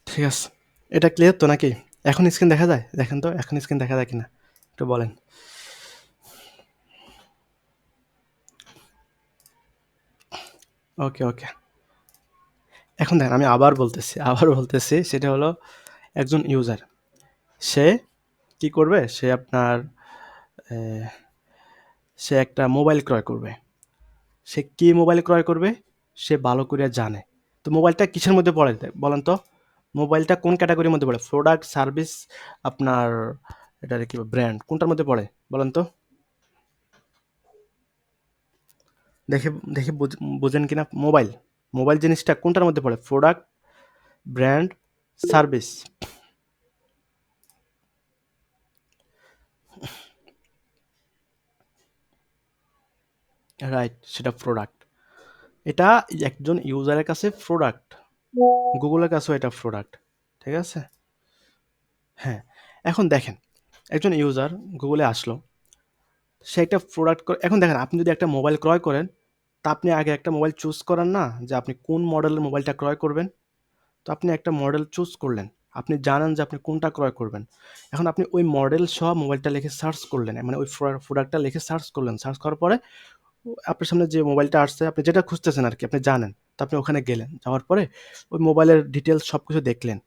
S1: ঠিক আছে, এটা ক্লিয়ার তো নাকি? এখন স্ক্রিন দেখা যায়? দেখেন তো এখন স্ক্রিন দেখা যায় কিনা, একটু বলেন। ওকে ওকে, এখন দেখেন আমি আবার বলতেছি, সেটা হলো একজন ইউজার সে কি করবে, সে আপনার সে একটা মোবাইল ক্রয় করবে। সে কি মোবাইল ক্রয় করবে সে ভালো করে জানে। তো মোবাইলটা কিসের মধ্যে পড়ে বলেন তো? মোবাইলটা কোন ক্যাটাগরির মধ্যে পড়ে? প্রোডাক্ট, সার্ভিস, আপনার এটা কি ব্র্যান্ড, কোনটার মধ্যে পড়ে বলেন তো? দেখে দেখে বোঝেন কিনা? মোবাইল জিনিসটা কোনটার মধ্যে পড়ে? Product, brand, service. রাইট, সেটা প্রোডাক্ট। এটা একজন ইউজারের কাছে প্রোডাক্ট, গুগলের কাছেও এটা প্রোডাক্ট। ঠিক আছে? হ্যাঁ, এখন দেখেন একজন ইউজার গুগলে আসলো, সে একটা প্রোডাক্ট, এখন দেখেন আপনি যদি একটা মোবাইল ক্রয় করেন, তা আপনি আগে একটা মোবাইল চুজ করেন না, যে আপনি কোন মডেলের মোবাইলটা ক্রয় করবেন। তো আপনি একটা মডেল চুজ করলেন, আপনি জানেন যে আপনি কোনটা ক্রয় করবেন। এখন আপনি ওই মডেল সহ মোবাইলটা লিখে সার্চ করলেন, মানে ওই প্রোডাক্টটা লিখে সার্চ করলেন, সার্চ করার পরে আপনার সামনে যে মোবাইলটা আসছে, আপনি যেটা খুঁজতেছেন আর কি, আপনি জানেন। তো আপনি ওখানে গেলেন, যাওয়ার পরে ওই মোবাইলের ডিটেলস সব কিছু দেখলেন।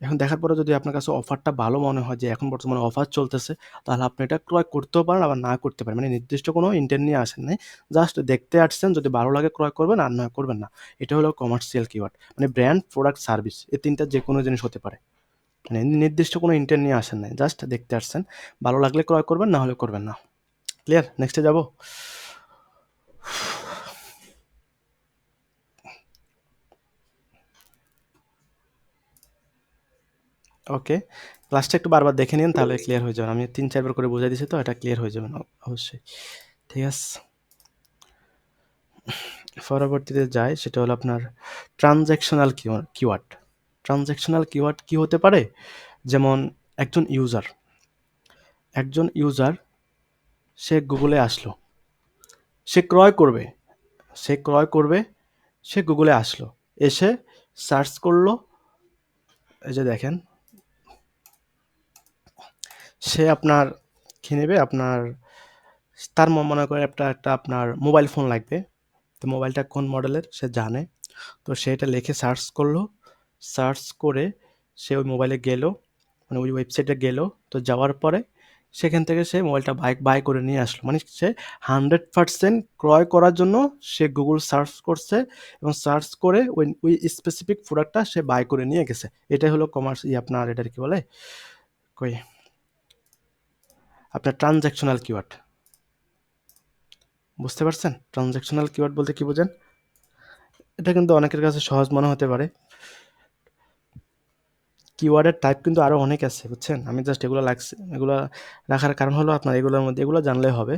S1: এখন দেখার পরে যদি আপনার কাছে অফারটা ভালো মনে হয়, যে এখন বর্তমানে অফার চলতেছে, তাহলে আপনি এটা ক্রয় করতেও পারেন, আবার না করতে পারেন। মানে নির্দিষ্ট কোনো ইন্টেন্ট নিয়ে আসেন নাই, জাস্ট দেখতে আসছেন, যদি ভালো লাগে ক্রয় করবেন, আর নয় করবেন না। এটা হলো কমার্শিয়াল কিওয়ার্ড, মানে ব্র্যান্ড, প্রোডাক্ট, সার্ভিস, এই তিনটা যে কোনো জিনিস হতে পারে। মানে নির্দিষ্ট কোনো ইন্টেন্ট নিয়ে আসেন নাই, জাস্ট দেখতে আসছেন, ভালো লাগলে ক্রয় করবেন, না হলে করবেন না। ক্লিয়ার? নেক্সটে যাব। ওকে, ক্লাসটা একটু বারবার দেখে নিন, তাহলে ক্লিয়ার হয়ে যাবে। আমি 3-4 বার করে বুঝাই দিছি, তো এটা ক্লিয়ার হয়ে যাবে অবশ্যই। ঠিক আছে, পরবর্তীতে যাই, সেটা হলো আপনার ট্রানজ্যাকশনাল কিওয়ার্ড। ট্রানজ্যাকশনাল কিওয়ার্ড কি হতে পারে? যেমন একজন ইউজার সে গুগলে আসলো, সে ক্রয় করবে, সে গুগলে আসলো, এসে সার্চ করলো, এই যে দেখেন, সে আপনার কি নেবে, আপনার তার মনে করে একটা আপনার মোবাইল ফোন লাগবে, তো মোবাইলটা কোন মডেলের সে জানে, তো সে এটা লিখে সার্চ করলো, সার্চ করে সে ওই মোবাইলে গেল, মানে ওই ওয়েবসাইটে গেল, তো যাওয়ার পরে সেখান থেকে সে মোবাইলটা বাই করে নিয়ে আসলো, মানে সে 100% ক্রয় করার জন্য সে গুগল সার্চ করছে এবং সার্চ করে ওই স্পেসিফিক প্রোডাক্টটা সে বাই করে নিয়ে গেছে। এটাই হলো কমার্স, আপনার এটার কি বলে, কই আপনার ট্রানজ্যাকশনাল কিওয়ার্ড। বুঝতে পারছেন ট্রানজ্যাকশনাল কিওয়ার্ড বলতে কি বোঝেন? এটা কিন্তু অনেকের কাছে সহজ মনে হতে পারে। কিওয়ার্ডের টাইপ কিন্তু আরও অনেক আছে, বুঝছেন? আমি জাস্ট এগুলো রাখার কারণ হলো আপনার এগুলোর মধ্যে এগুলো জানলে হবে,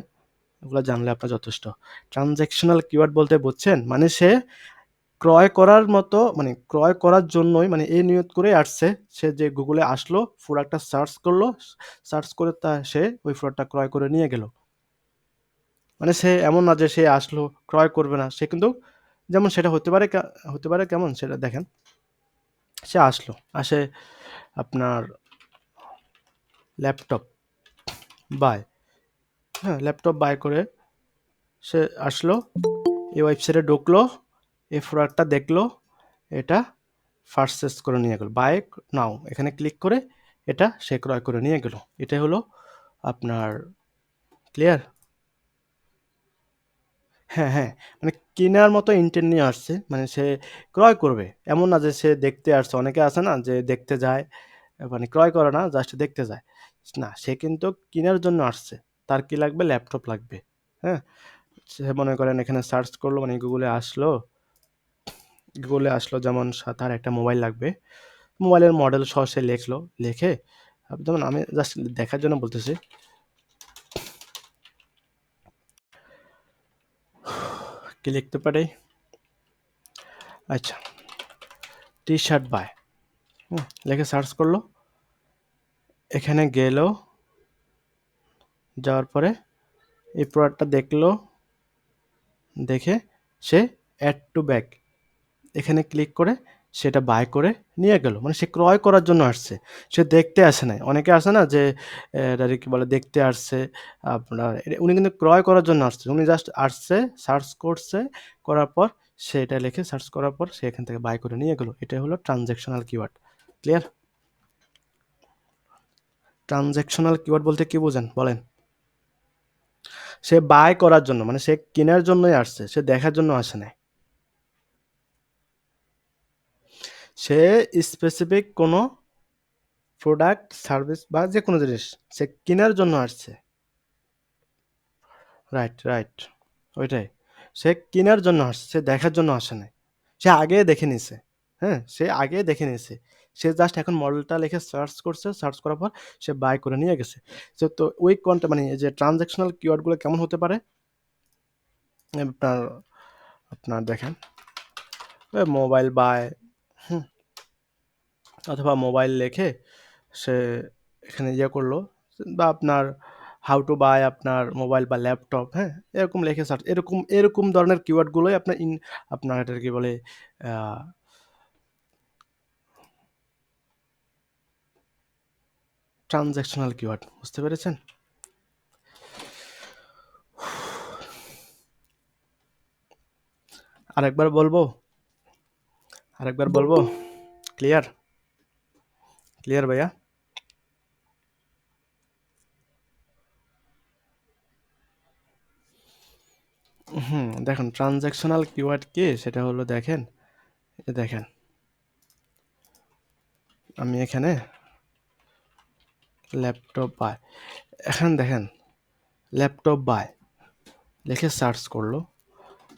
S1: এগুলো জানলে আপনার যথেষ্ট। ট্রানজ্যাকশনাল কিওয়ার্ড বলতে বুঝছেন, মানে সে ক্রয় করার মতো, মানে ক্রয় করার জন্যই, মানে এই নিয়ত করে আসছে, সে যে গুগলে আসলো, প্রোডাক্টটা সার্চ করলো, সার্চ করে সে ওই প্রোডাক্টটা ক্রয় করে নিয়ে গেল। মানে সে এমন না যে সে আসলো ক্রয় করবে না, সে কিন্তু, যেমন সেটা হতে পারে কেমন সেটা দেখেন, সে আসে আপনার ল্যাপটপ বাই করে সে আসলো, এই ওয়েবসাইটে ঢুকলো, এই প্রোডাক্টটা দেখলো, এটা পারচেজ করে নিয়ে গেল, বাই নাও এখানে ক্লিক করে এটা সে ক্রয় করে নিয়ে গেল। এটাই হলো আপনার ক্লিয়ার। হ্যাঁ, মানে কেনার মতো ইন্টেন্ট নিয়ে আসছে, মানে সে ক্রয় করবে, এমন না যে সে দেখতে আসছে। অনেকে আছে না যে দেখতে যায়, মানে ক্রয় করে না, জাস্ট দেখতে যায়, না, সে কিন্তু কেনার জন্য আসছে। তার কি লাগবে? ল্যাপটপ লাগবে। হ্যাঁ, সে মনে করেন এখানে সার্চ করলো, মানে গুগলে আসলো, যেমন তার একটা মোবাইল লাগবে, মোবাইলের মডেল সহ সে লিখে, যেমন আমি জাস্ট দেখার জন্য বলতেছি, কি লিখতে পারে, আচ্ছা, টি শার্ট বাই, লিখে সার্চ করলো, এখানে গেল, যাওয়ার পরে এই প্রোডাক্টটা দেখলো, দেখে সে অ্যাড টু ব্যাগ এখানে ক্লিক করে সেটা বাই করে নিয়ে গেল, মানে সে ক্রয় করার জন্য আসছে, সে দেখতে আসে নাই। অনেকে আসে না যে এটাকে কি বলে, দেখতে আসছে, আপনার উনি কিন্তু ক্রয় করার জন্য আসছে, উনি জাস্ট আসছে, সার্চ করছে, করার পর সে এটা লিখে সার্চ করার পর সে এখান থেকে বাই করে নিয়ে গেল। এটাই হলো transactional keyword. Clear? Transactional keyword বলতে কি বোঝেন বলেন? সে বাই করার জন্য, মানে সে কেনার জন্যই আসছে, সে দেখার জন্য আসে নাই। সে স্পেসিফিক কোনো প্রোডাক্ট, সার্ভিস বা যে কোনো জিনিস সে কেনার জন্য আসছে। রাইট, ওইটাই। সে কেনার জন্য আসছে, সে দেখার জন্য আসে নাই। সে আগে দেখে নিছে। হ্যাঁ, সে আগে দেখে নিছে। সে জাস্ট এখন মডেলটা লিখে সার্চ করছে, সার্চ করার পর সে বাই করে নিয়ে গেছে। তো ওই মানে এই যে ট্রানজ্যাকশনাল কিওয়ার্ডগুলো কেমন হতে পারে? আপনার আপনার দেখেন, মোবাইল বাই, অথবা মোবাইল লিখে সে এখানে করলো, বা আপনার হাউ টু বাই আপনার মোবাইল বা ল্যাপটপ, হ্যাঁ, এরকম লিখে সার্চ, এরকম ধরনের কিওয়ার্ডগুলোই আপনার এটা কি বলে, ট্রানজ্যাকশনাল কিওয়ার্ড। বুঝতে পেরেছেন? আরেকবার বলবো, ক্লিয়ার ভাইয়া? দেখুন ট্রানজ্যাকশনাল কিওয়ার্ড কি, সেটা হলো দেখেন, দেখেন আমি এখানে ল্যাপটপ বাই, এখন দেখেন ল্যাপটপ বাই লিখে সার্চ করলো,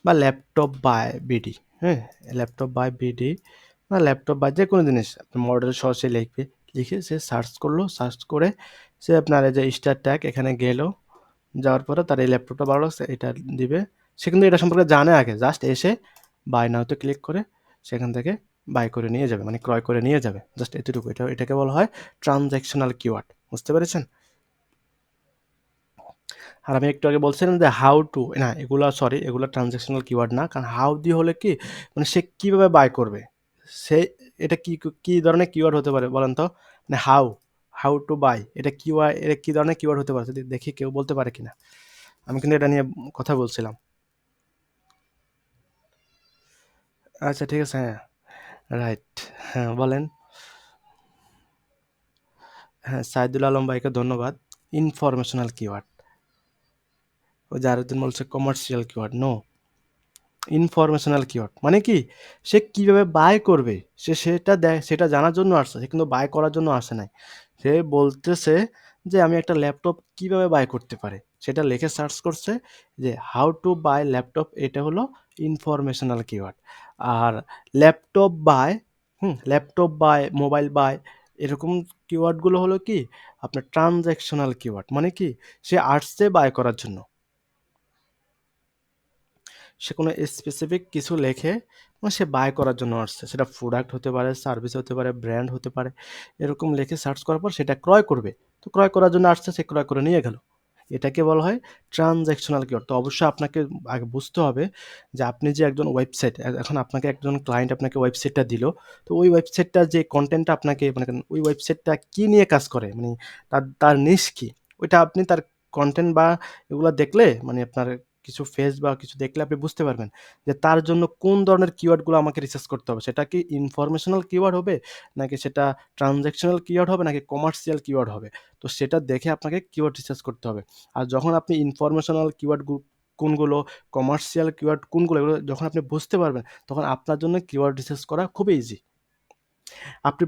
S1: বা ল্যাপটপ বাই বিডি, হ্যাঁ, ল্যাপটপ বাই বিডি বা ল্যাপটপ বাই যে কোনো জিনিস মডেল সহ সে লিখবে, লিখে সে সার্চ করলো, সার্চ করে সে আপনার এই যে স্টার ট্যাগ এখানে গেল, যাওয়ার পরে তার এই ল্যাপটপটা ভালো লাগছে এটা দিবে। সে কিন্তু এটা সম্পর্কে জানে আগে, জাস্ট এসে বাই নাওতে ক্লিক করে সেখান থেকে বাই করে নিয়ে যাবে, মানে ক্রয় করে নিয়ে যাবে, জাস্ট এতটুকু। এটাকে বলা হয় ট্রানজ্যাকশনাল কিওয়ার্ড, বুঝতে পেরেছেন? আর আমি একটু আগে বলছিলাম যে হাউ টু, না এগুলা সরি, এগুলো ট্রানজ্যাকশনাল কিওয়ার্ড না, কারণ হাউ দিয়ে হলে কি মানে সে কীভাবে বাই করবে, সে এটা কি কি ধরনের কিওয়ার্ড হতে পারে বলেন তো? মানে হাউ টু বাই, এটা কিওয়ার্ড, এটা কি ধরনের কিওয়ার্ড হতে পারে যদি দেখি কেউ বলতে পারে কিনা। আমি কিন্তু এটা নিয়ে কথা বলছিলাম। আচ্ছা ঠিক আছে, হ্যাঁ রাইট, হ্যাঁ বলেন। হ্যাঁ সাইদুল আলম ভাইকে ধন্যবাদ। ইনফরমেশনাল কিওয়ার্ড, ওই যে আরেকজন বলছে commercial keyword, no. Informational keyword মানে কি, সে কিভাবে বাই করবে, সে সেটা সেটা জানার জন্য আসছে, সে কিন্তু বাই করার জন্য আসে নাই। সে বলতেছে যে আমি একটা ল্যাপটপ কিভাবে বাই করতে পারে, সেটা লিখে সার্চ করছে যে হাউ টু বাই ল্যাপটপ, এটা হলো ইনফরমেশনাল কিওয়ার্ড। আর ল্যাপটপ বাই, মোবাইল বাই, এরকম কিওয়ার্ডগুলো হলো কি আপনার ট্রানজ্যাকশনাল কিওয়ার্ড, মানে কি সে আসছে বাই করার জন্য, সে কোনো স্পেসিফিক কিছু লেখে, মানে সে বাই করার জন্য আসছে, সেটা প্রোডাক্ট হতে পারে, সার্ভিস হতে পারে, ব্র্যান্ড হতে পারে, এরকম লিখে সার্চ করার পর সেটা ক্রয় করবে। তো ক্রয় করার জন্য আসছে, সে ক্রয় করে নিয়ে গেল, এটাকে বলা হয় ট্রানজ্যাকশনাল কিওয়ার্ড। তো অবশ্যই আপনাকে আগে বুঝতে হবে যে আপনি যে একজন ওয়েবসাইট, এখন আপনাকে একজন ক্লায়েন্ট আপনাকে ওয়েবসাইটটা দিল, তো ওই ওয়েবসাইটটার যে কন্টেন্টটা আপনাকে মানে ওই ওয়েবসাইটটা কী নিয়ে কাজ করে, মানে তার তার নিশ কী, ওইটা আপনি তার কন্টেন্ট বা এগুলো দেখলে, মানে আপনার কিছু ফেস বা কিছু দেখলে আপনি বুঝতে পারবেন যে তার জন্য কোন ধরনের কিওয়ার্ডগুলো আমাকে রিসার্চ করতে হবে, সেটা কি ইনফরমেশনাল কিওয়ার্ড হবে, নাকি সেটা ট্রানজ্যাকশনাল কিওয়ার্ড হবে, নাকি কমার্শিয়াল কিওয়ার্ড হবে। তো সেটা দেখে আপনাকে কিওয়ার্ড রিসার্চ করতে হবে। আর যখন আপনি ইনফরমেশনাল কিওয়ার্ড কোনগুলো, কমার্শিয়াল কিওয়ার্ড কোনগুলো, এগুলো যখন আপনি বুঝতে পারবেন, তখন আপনার জন্য কিওয়ার্ড রিসার্চ করা খুবই ইজি। আপনি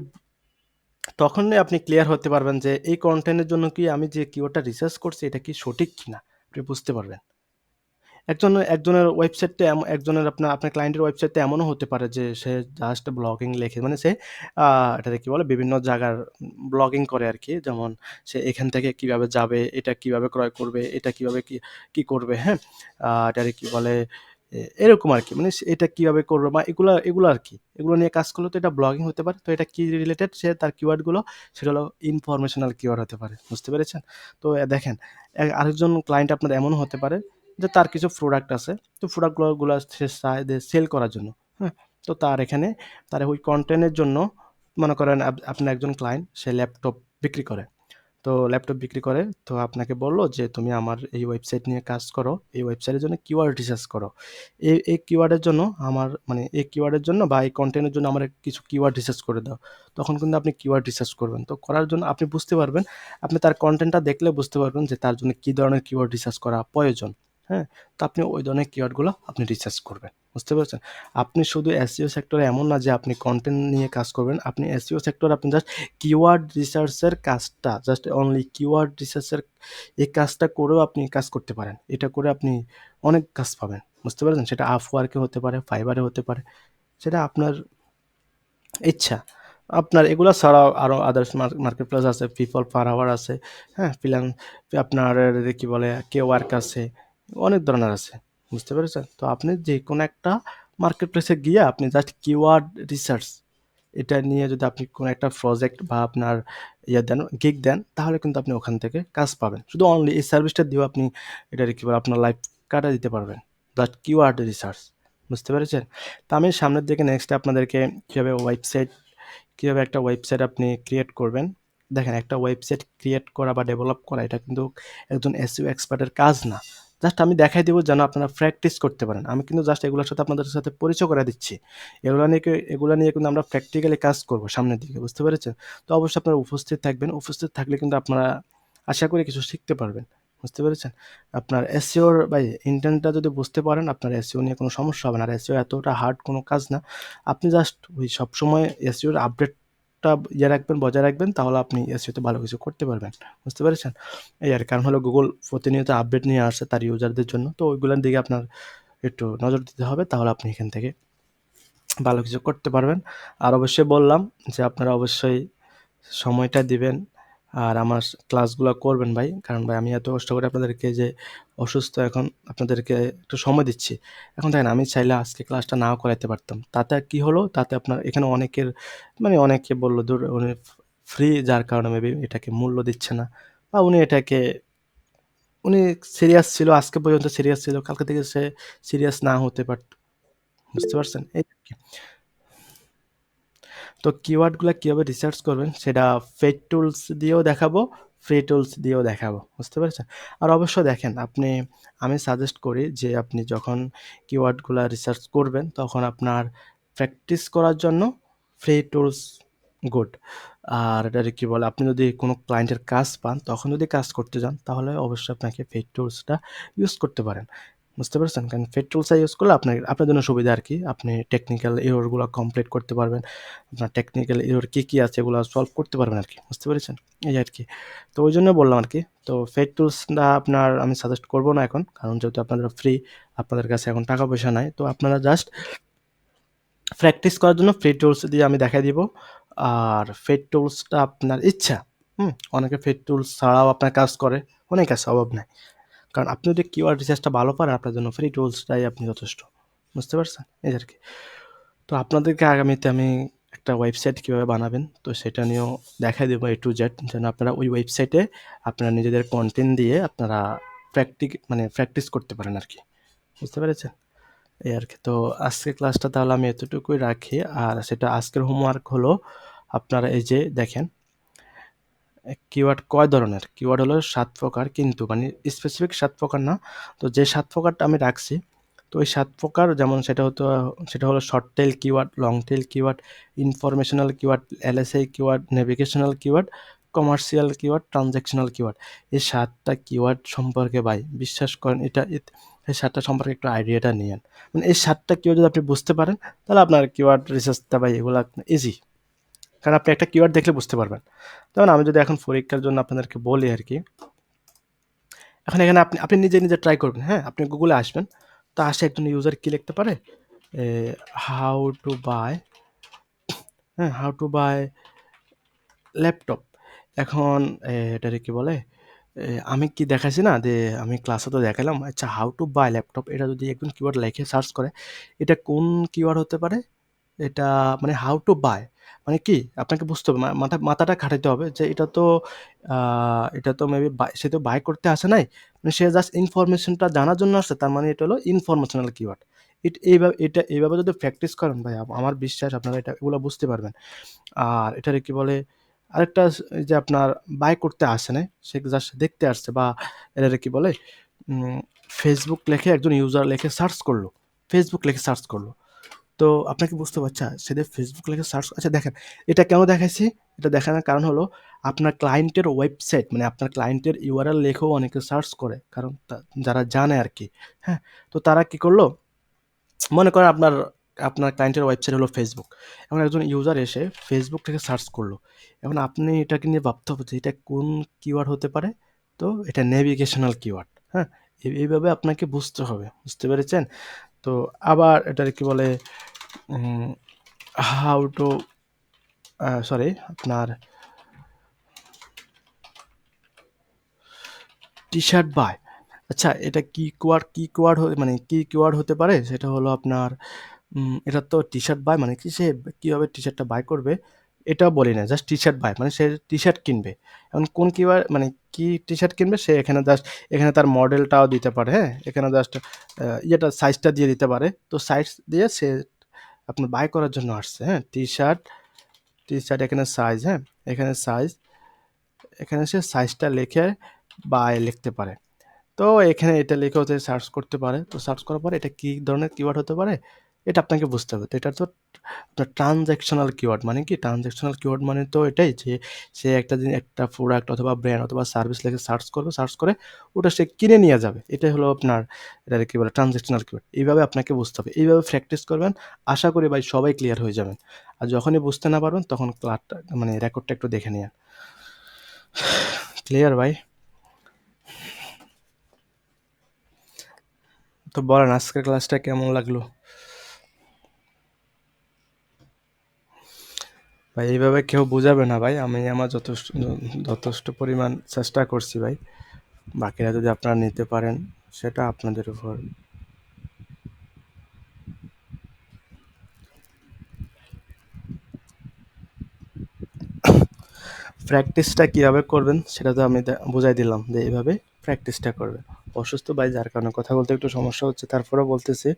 S1: তখনই আপনি ক্লিয়ার হতে পারবেন যে এই কন্টেন্টের জন্য কি আমি যে কিওয়ার্ডটা রিসার্চ করছি এটা কি সঠিক কিনা, আপনি বুঝতে পারবেন। একজনের ওয়েবসাইটটা একজনের আপনার ক্লায়েন্টের ওয়েবসাইটটা এমনও হতে পারে যে সে জাস্ট ব্লগিং লেখে, মানে সে এটাকে কি বলে বিভিন্ন জায়গার ব্লগিং করে আর কি, যেমন সে এখান থেকে কিভাবে যাবে, এটা কিভাবে ক্রয় করবে, এটা কিভাবে কি কি করবে, হ্যাঁ এটাকে কি বলে এরকম আর কি, মানে এটা কিভাবে করবে বা এগুলা এগুলো আর কি, এগুলো নিয়ে কাজ করলে তো এটা ব্লগিং হতে পারে। তো এটা কি রিলেটেড, সে তার কিওয়ার্ডগুলো সেটা হলো ইনফরমেশনাল কিওয়ার্ড হতে পারে, বুঝতে পেরেছেন? তো দেখেন আরেকজন ক্লায়েন্ট আপনার এমনও হতে পারে যে তার কিছু প্রোডাক্ট আছে, তো প্রোডাক্টগুলো সে চায় যে সেল করার জন্য, হ্যাঁ? তো তার এখানে তার ওই কন্টেন্টের জন্য মনে করেন আপনার একজন ক্লায়েন্ট সে ল্যাপটপ বিক্রি করে। তো ল্যাপটপ বিক্রি করে, তো আপনাকে বলল যে তুমি আমার এই ওয়েবসাইট নিয়ে কাজ করো, এই ওয়েবসাইটের জন্য কিওয়ার্ড রিসার্চ করো। এই কিওয়ার্ডের জন্য আমার মানে এই কিওয়ার্ডের জন্য বা এই কনটেন্টের জন্য আমার কিছু কিওয়ার্ড রিসার্চ করে দাও। তখন কিন্তু আপনি কিওয়ার্ড রিসার্চ করবেন। তো করার জন্য আপনি বুঝতে পারবেন, আপনি তার কনটেন্টটা দেখলে বুঝতে পারবেন যে তার জন্য কি ধরনের কিওয়ার্ড রিসার্চ করা প্রয়োজন। হ্যাঁ? তো আপনি ওই ধরনের কিওয়ার্ডগুলো আপনি রিসার্চ করবেন। বুঝতে পেরেছেন? আপনি শুধু এসইও সেক্টরে এমন না যে আপনি কনটেন্ট নিয়ে কাজ করবেন। আপনি এসইও সেক্টরে আপনি জাস্ট কিওয়ার্ড রিসার্চের কাজটা, জাস্ট অনলি কিওয়ার্ড রিসার্চের এই কাজটা করেও আপনি কাজ করতে পারেন। এটা করে আপনি অনেক কাজ পাবেন। বুঝতে পেরেছেন? সেটা আপওয়ার্কে হতে পারে, ফাইবারে হতে পারে। সেটা আপনার ইচ্ছা। আপনার এগুলা ছাড়াও আরো আদার্স মার্কেট প্লেস আছে, পিপল পার আওয়ার আছে, হ্যাঁ? আপনার কি বলে কেওয়ার্ক আছে, অনেক ধরনের আছে। বুঝতে পেরেছেন? তো আপনি যেকোনো একটা মার্কেট প্লেসে গিয়ে আপনি জাস্ট কিওয়ার্ড রিসার্চ এটা নিয়ে যদি আপনি কোনো একটা প্রজেক্ট বা আপনার দেন, গিগ দেন, তাহলে কিন্তু আপনি ওখান থেকে কাজ পাবেন। শুধু অনলি এই সার্ভিসটা দিয়েও আপনি এটার কি বলে আপনার লাইফ কাটায় দিতে পারবেন। Just keyword research. বুঝতে পেরেছেন? তো আমি সামনের দিকে নেক্সট আপনাদেরকে কিভাবে একটা ওয়েবসাইট আপনি ক্রিয়েট করবেন। দেখেন একটা ওয়েবসাইট ক্রিয়েট করা বা ডেভেলপ করা এটা কিন্তু একজন এসইও এক্সপার্টের কাজ না। জাস্ট আমি দেখাই দেব যেন আপনারা প্র্যাকটিস করতে পারেন। আমি কিন্তু জাস্ট এগুলোর সাথে আপনাদের সাথে পরিচয় করে দিচ্ছি। এগুলা নিয়ে কিন্তু আমরা প্র্যাকটিক্যালি কাজ করব সামনের দিকে। বুঝতে পেরেছেন? তো অবশ্যই আপনারা উপস্থিত থাকবেন। উপস্থিত থাকলে কিন্তু আপনারা আশা করি কিছু শিখতে পারবেন। বুঝতে পেরেছেন? আপনার এসইওর ভাই ইন্টেন্টটা যদি বুঝতে পারেন আপনার এসইও নিয়ে কোনো সমস্যা হবে না। আর এসইও এতটা হার্ড কোনো কাজ না। আপনি জাস্ট ওই সবসময় এসইওর আপডেটটা রাখবেন, বজায় রাখবেন, তাহলে আপনি এসইওতে ভালো কিছু করতে পারবেন। বুঝতে পেরেছেন? এই আর কারণ হলো গুগল প্রতিনিয়ত আপডেট নিয়ে আসছে তার ইউজারদের জন্য। তো ওইগুলোর দিকে আপনার একটু নজর দিতে হবে, তাহলে আপনি এখান থেকে ভালো কিছু করতে পারবেন। আর অবশ্যই বললাম যে আপনারা অবশ্যই সময়টা দিবেন আর আমার ক্লাসগুলো করবেন ভাই। কারণ ভাই আমি এত কষ্ট করে আপনাদেরকে যে অসুস্থ এখন আপনাদেরকে একটু সময় দিচ্ছি। এখন দেখেন আমি চাইলে আজকে ক্লাসটা নাও করাইতে পারতাম। তাতে কি হলো? তাতে আপনার এখানে অনেকের মানে অনেকে বলল ধুর উনি ফ্রি যার কারণে মেবি এটাকে মূল্য দিচ্ছে না বা উনি সিরিয়াস ছিল, আজকে পর্যন্ত সিরিয়াস ছিল, কালকে থেকে সে সিরিয়াস না হতে পারত। বুঝতে পারছেন? এই আরকি। তো কিওয়ার্ডগুলা কিভাবে রিসার্চ করবেন সেটা পেইড টুলস দিয়েও দেখাবো, ফ্রি টুলস দিয়েও দেখাবো। বুঝতে পেরেছেন? আর অবশ্য দেখেন আমি সাজেস্ট করি যে আপনি যখন কিওয়ার্ডগুলা রিসার্চ করবেন তখন আপনার প্র্যাকটিস করার জন্য ফ্রি টুলস গুড। আর এটারে কি বলে আপনি যদি কোনো ক্লায়েন্টের কাজ পান তখন যদি কাজ করতে যান তাহলে অবশ্যই আপনাকে পেইড টুলসটা ইউজ করতে পারেন। বুঝতে পেরেছেন? কারণ পেইড টুলসটা ইউজ করলে আপনার জন্য সুবিধা আরকি। আপনি টেকনিক্যাল এররগুলা কমপ্লিট করতে পারবেন। আপনার টেকনিক্যাল এরর কি আছে এগুলা সলভ করতে পারবেন আরকি। বুঝতে পেরেছেন? এই আরকি। তো ওইজন্য বললাম আরকি। তো পেইড টুলসটা আমি সাজেস্ট করব না এখন। কারণ যেহেতু আপনাদের ফ্রি, আপনাদের কাছে এখন টাকা পয়সা নাই। তো আপনারা জাস্ট প্র্যাকটিস করার জন্য ফ্রি টুলস দিয়ে আমি দেখাই দিব। আর পেইড টুলসটা আপনার ইচ্ছা। অনেকে পেইড টুলস ছাড়াও আপনার কাজ করে। অনেক আছে, অভাব নাই। কারণ আপনি যদি কিওয়ার্ড রিসার্চটা ভালো পারেন আপনার জন্য ফ্রি টুলসটাই আপনি যথেষ্ট। বুঝতে পারছেন? এই আরকি। তো আপনাদেরকে আগামীতে আমি একটা ওয়েবসাইট কিভাবে বানাবেন তো সেটা নিয়েও দেখাই দেবো A to Z যেন আপনারা ওই ওয়েবসাইটে আপনারা নিজেদের কনটেন্ট দিয়ে আপনারা প্র্যাকটিস করতে পারেন আরকি। বুঝতে পেরেছেন? এই আরকি। তো আজকের ক্লাসটা তাহলে আমি এতটুকুই রাখি। আর সেটা আজকের হোমওয়ার্ক হলো আপনারা এই যে দেখেন কিওয়ার্ড কয় ধরনের? কিওয়ার্ড হলো ৭ প্রকার কিন্তু মানে স্পেসিফিক ৭ প্রকার না। তো যে ৭ প্রকারটা আমি রাখছি, তো ওই ৭ প্রকার যেমন সেটা হলো short tail keyword, long tail keyword, informational keyword, LSI keyword, navigational keyword, commercial keyword, transactional keyword. এই ৭ টা কিওয়ার্ড সম্পর্কে ভাই বিশ্বাস করেন এই ৭ টা সম্পর্কে একটু আইডিয়াটা নিয়েন। মানে এই ৭ টা কিওয়ার্ড যদি আপনি বুঝতে পারেন তাহলে আপনার কিওয়ার্ড রিসার্চটা ভাই এগুলা ইজি। কারণ আপনি একটা কিওয়ার্ড দেখলে বুঝতে পারবেন। যেমন আমি যদি এখন পরীক্ষার জন্য আপনাদেরকে বলি আরকি। এখন এখানে আপনি নিজে ট্রাই করবেন, হ্যাঁ? আপনি গুগলে আসবেন। তো আসে একজন ইউজার কি লিখতে পারে? এ হাউ টু বাই হ্যাঁ, হাউ টু বাই ল্যাপটপ। এখন এটারে কি বলে? আমি কি দেখাইছি না যে আমি ক্লাসে তো দেখাইলাম। আচ্ছা হাউ টু বাই ল্যাপটপ এটা যদি একজন কিওয়ার্ড লেখে সার্চ করে, এটা কোন কিওয়ার্ড হতে পারে? এটা মানে হাউ টু বাই মানে কি? আপনাকে বুঝতে হবে মাথাটা খাটাইতে হবে যে আ এটা তো মেবি সে তো বাই করতে আসে নাই। মানে সে জাস্ট ইনফরমেশনটা জানার জন্য আসছে। তার মানে এটা হলো ইনফরমেশনাল কিওয়ার্ড। এইভাবে যদি প্র্যাকটিস করেন ভাই আমার বিশ্বাস আপনারা এগুলা বুঝতে পারবেন। আর এটারে কি বলে? আরেকটা এই যে আপনার বাই করতে আসে নাই। সে জাস্ট দেখতে আসছে বা এটারে কি বলে? উম Facebook লেখে একজন ইউজার লেখে সার্চ করলো। Facebook লিখে সার্চ করলো। তো আপনাকে বুঝতে হবে আচ্ছা সে যে Facebook লিখে সার্চ আচ্ছা দেখেন এটা কেন দেখাইছি? এটা দেখানোর কারণ হলো আপনার ক্লায়েন্টের ওয়েবসাইট মানে আপনার ক্লায়েন্টের URL লিখেও অনেকে সার্চ করে। কারণ যারা জানে আরকি। হ্যাঁ? তো তারা কি করলো? মনে করেন আপনার ক্লায়েন্টের ওয়েবসাইট হলো Facebook। এখন একজন ইউজার এসে Facebook থেকে সার্চ করলো। এখন আপনি এটাকে নিয়ে ভাবতে হবে যে এটা কোন কিওয়ার্ড হতে পারে? তো এটা নেভিগেশনাল কিওয়ার্ড। হ্যাঁ? এইভাবে আপনাকে বুঝতে হবে। বুঝতে পেরেছেন? তো আবার এটারে কি বলে? উম হাউ টু সরি আপনার টি-শার্ট বাই। আচ্ছা এটা কি কিওয়ার্ড হতে পারে? সেটা হলো আপনার এটা তো টি-শার্ট বাই মানে কি সে কিভাবে টি-শার্টটা বাই করবে এটাও বলি না। জাস্ট টি-শার্ট বাই মানে সে টি-শার্ট কিনবে। এখন কোন কিওয়ার্ড মানে কি টি-শার্ট কিনবে সে এখানে তার মডেলটাও দিতে পারে, হ্যাঁ? এখানে জাস্ট সাইজটা দিয়ে দিতে পারে। তো সাইজ দিয়ে সে আপনার বাই করার জন্য আসছে, হ্যাঁ? টি-শার্ট এখানে সাইজ, হ্যাঁ? এখানে সাইজ, এখানে সে সাইজটা লিখে বাই লিখতে পারে। তো এখানে এটা লিখে হচ্ছে সার্চ করতে পারে। তো সার্চ করার পরে এটা কি ধরনের কিওয়ার্ড হতে পারে? এটা আপনাকে বুঝতে হবে। তো এটা তো আপনার ট্রান্সেকশনাল কিওয়ার্ড মানে কি? ট্রান্সেকশনাল কিওয়ার্ড মানে তো এটাই যে সে একটা প্রোডাক্ট অথবা ব্র্যান্ড অথবা সার্ভিস লিখে সার্চ করবে। সার্চ করে ওটা সে কিনে নিয়ে যাবে। এটাই হলো আপনার এটাকে কি বলে? ট্রান্সেকশনাল কিওয়ার্ড। এইভাবে আপনাকে বুঝতে হবে। এইভাবে প্র্যাকটিস করবেন। আশা করি ভাই সবাই ক্লিয়ার হয়ে যাবেন। আর যখনই বুঝতে না পারবেন তখন মানে রেকর্ডটা একটু দেখে নিয়েন। ক্লিয়ার ভাই? তো বলেন আজকের ক্লাসটা কেমন লাগলো? ভাই এইভাবে কেউ বুঝাবে না ভাই, আমি আমার যথেষ্ট পরিমাণ চেষ্টা করছি ভাই। বাকিরা যদি আপনারা নিতে পারেন সেটা আপনাদের উপর। প্র্যাকটিসটা কিভাবে করবেন সেটা তো আমি বুঝাই দিলাম যে এইভাবে প্র্যাকটিসটা করবেন। অসুস্থ ভাই, যার কারণে কথা বলতে একটু সমস্যা হচ্ছে, তারপরেও বলতেছি।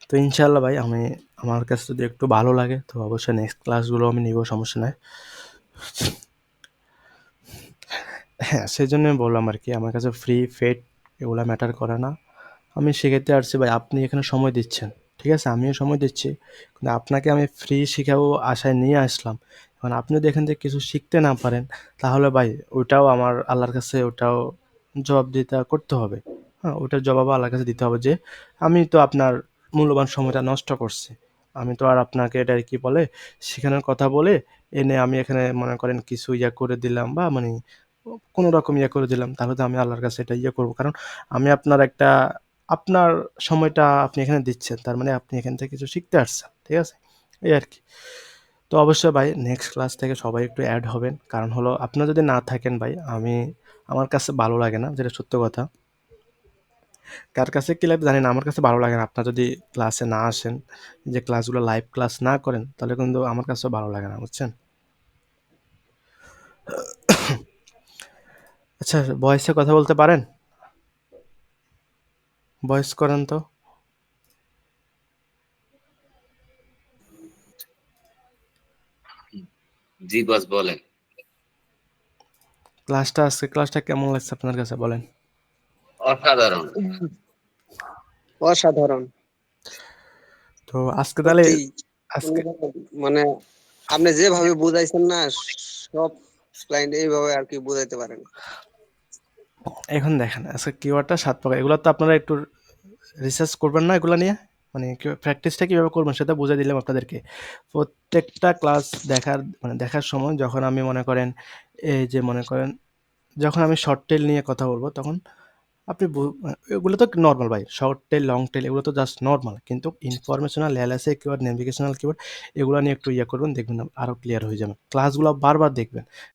S1: তো ইনশাল্লাহ ভাই, আমার কাছে যদি একটু ভালো লাগে তো অবশ্যই নেক্সট ক্লাসগুলো আমি নিব, সমস্যা নাই। হ্যাঁ, সেই জন্য আমি বললাম আর কি, আমার কাছে ফ্রি ফেড এগুলা ম্যাটার করে না। আমি শেখাতে আসছি ভাই, আপনি এখানে সময় দিচ্ছেন, ঠিক আছে, আমিও সময় দিচ্ছি, কিন্তু আপনাকে আমি ফ্রি শেখাবো আশায় নিয়ে আসলাম। এখন আপনি যদি এখান থেকে কিছু শিখতে না পারেন, তাহলে ভাই ওইটাও আমার আল্লাহর কাছে, ওটাও জবাবদিহিতা করতে হবে। হ্যাঁ, ওটার জবাবও আল্লাহর কাছে দিতে হবে যে আমি তো আপনার মূল্যবান সময়টা নষ্ট করছি। আমি তো আর আপনাকে এটা কি বলে শেখানোর কথা বলে এনে আমি এখানে মনে করেন কিছু ইয়া করে দিলাম, বা মানে কোনো রকম ইয়ে করে দিলাম, তাহলে তো আমি আল্লাহর কাছে এটা ইয়ে করবো। কারণ আমি আপনার সময়টা আপনি এখানে দিচ্ছেন, তার মানে আপনি এখান থেকে কিছু শিখতে আসছেন, ঠিক আছে, এই আর কি। তো অবশ্যই ভাই নেক্সট ক্লাস থেকে সবাই একটু অ্যাড হবেন, কারণ হলো আপনারা যদি না থাকেন ভাই, আমার কাছে ভালো লাগে না, যেটা সত্য কথা। কার কাছে কি লাগবে জানি না, আমার কাছে ভালো লাগে না। আপনারা যদি ক্লাসে না আসেন, যে ক্লাসগুলো লাইভ ক্লাস না করেন, তাহলে কিন্তু আমার কাছেও ভালো লাগে না, বুঝছেন। আচ্ছা, ভয়েসে কথা বলতে পারেন? ভয়েস করেন তো।
S6: জি বস বলেন।
S1: আজকে ক্লাসটা কেমন লাগছে আপনার কাছে বলেন?
S6: অসাধারণ।
S3: অসাধারণ।
S1: তো আজকে তাহলে
S3: সত্যি
S1: আজকে
S3: মানে আপনি যেভাবে বুঝাইছেন না, সব ক্লায়েন্ট এইভাবে আর কি বুঝাইতে পারেন।
S1: এখন দেখেন আজকে কিওয়ার্ডটা 7 প্রকার, এগুলো তো আপনারা একটু রিসার্চ করবেন না এগুলো নিয়ে, মানে প্র্যাকটিসটা কীভাবে করবেন সেটা বুঝে দিলাম আপনাদেরকে। প্রত্যেকটা ক্লাস দেখার সময় যখন আমি মনে করেন যখন আমি শর্ট টেল নিয়ে কথা বলবো, তখন আপনি এগুলো তো নর্মাল ভাই, শর্ট টেল লং টেল এগুলো তো জাস্ট নর্মাল, কিন্তু informational LSA keyword, navigational keyword, এগুলো নিয়ে একটু ইয়ে করবেন, দেখবেন আরও ক্লিয়ার হয়ে যাবে। ক্লাসগুলো বারবার দেখবেন,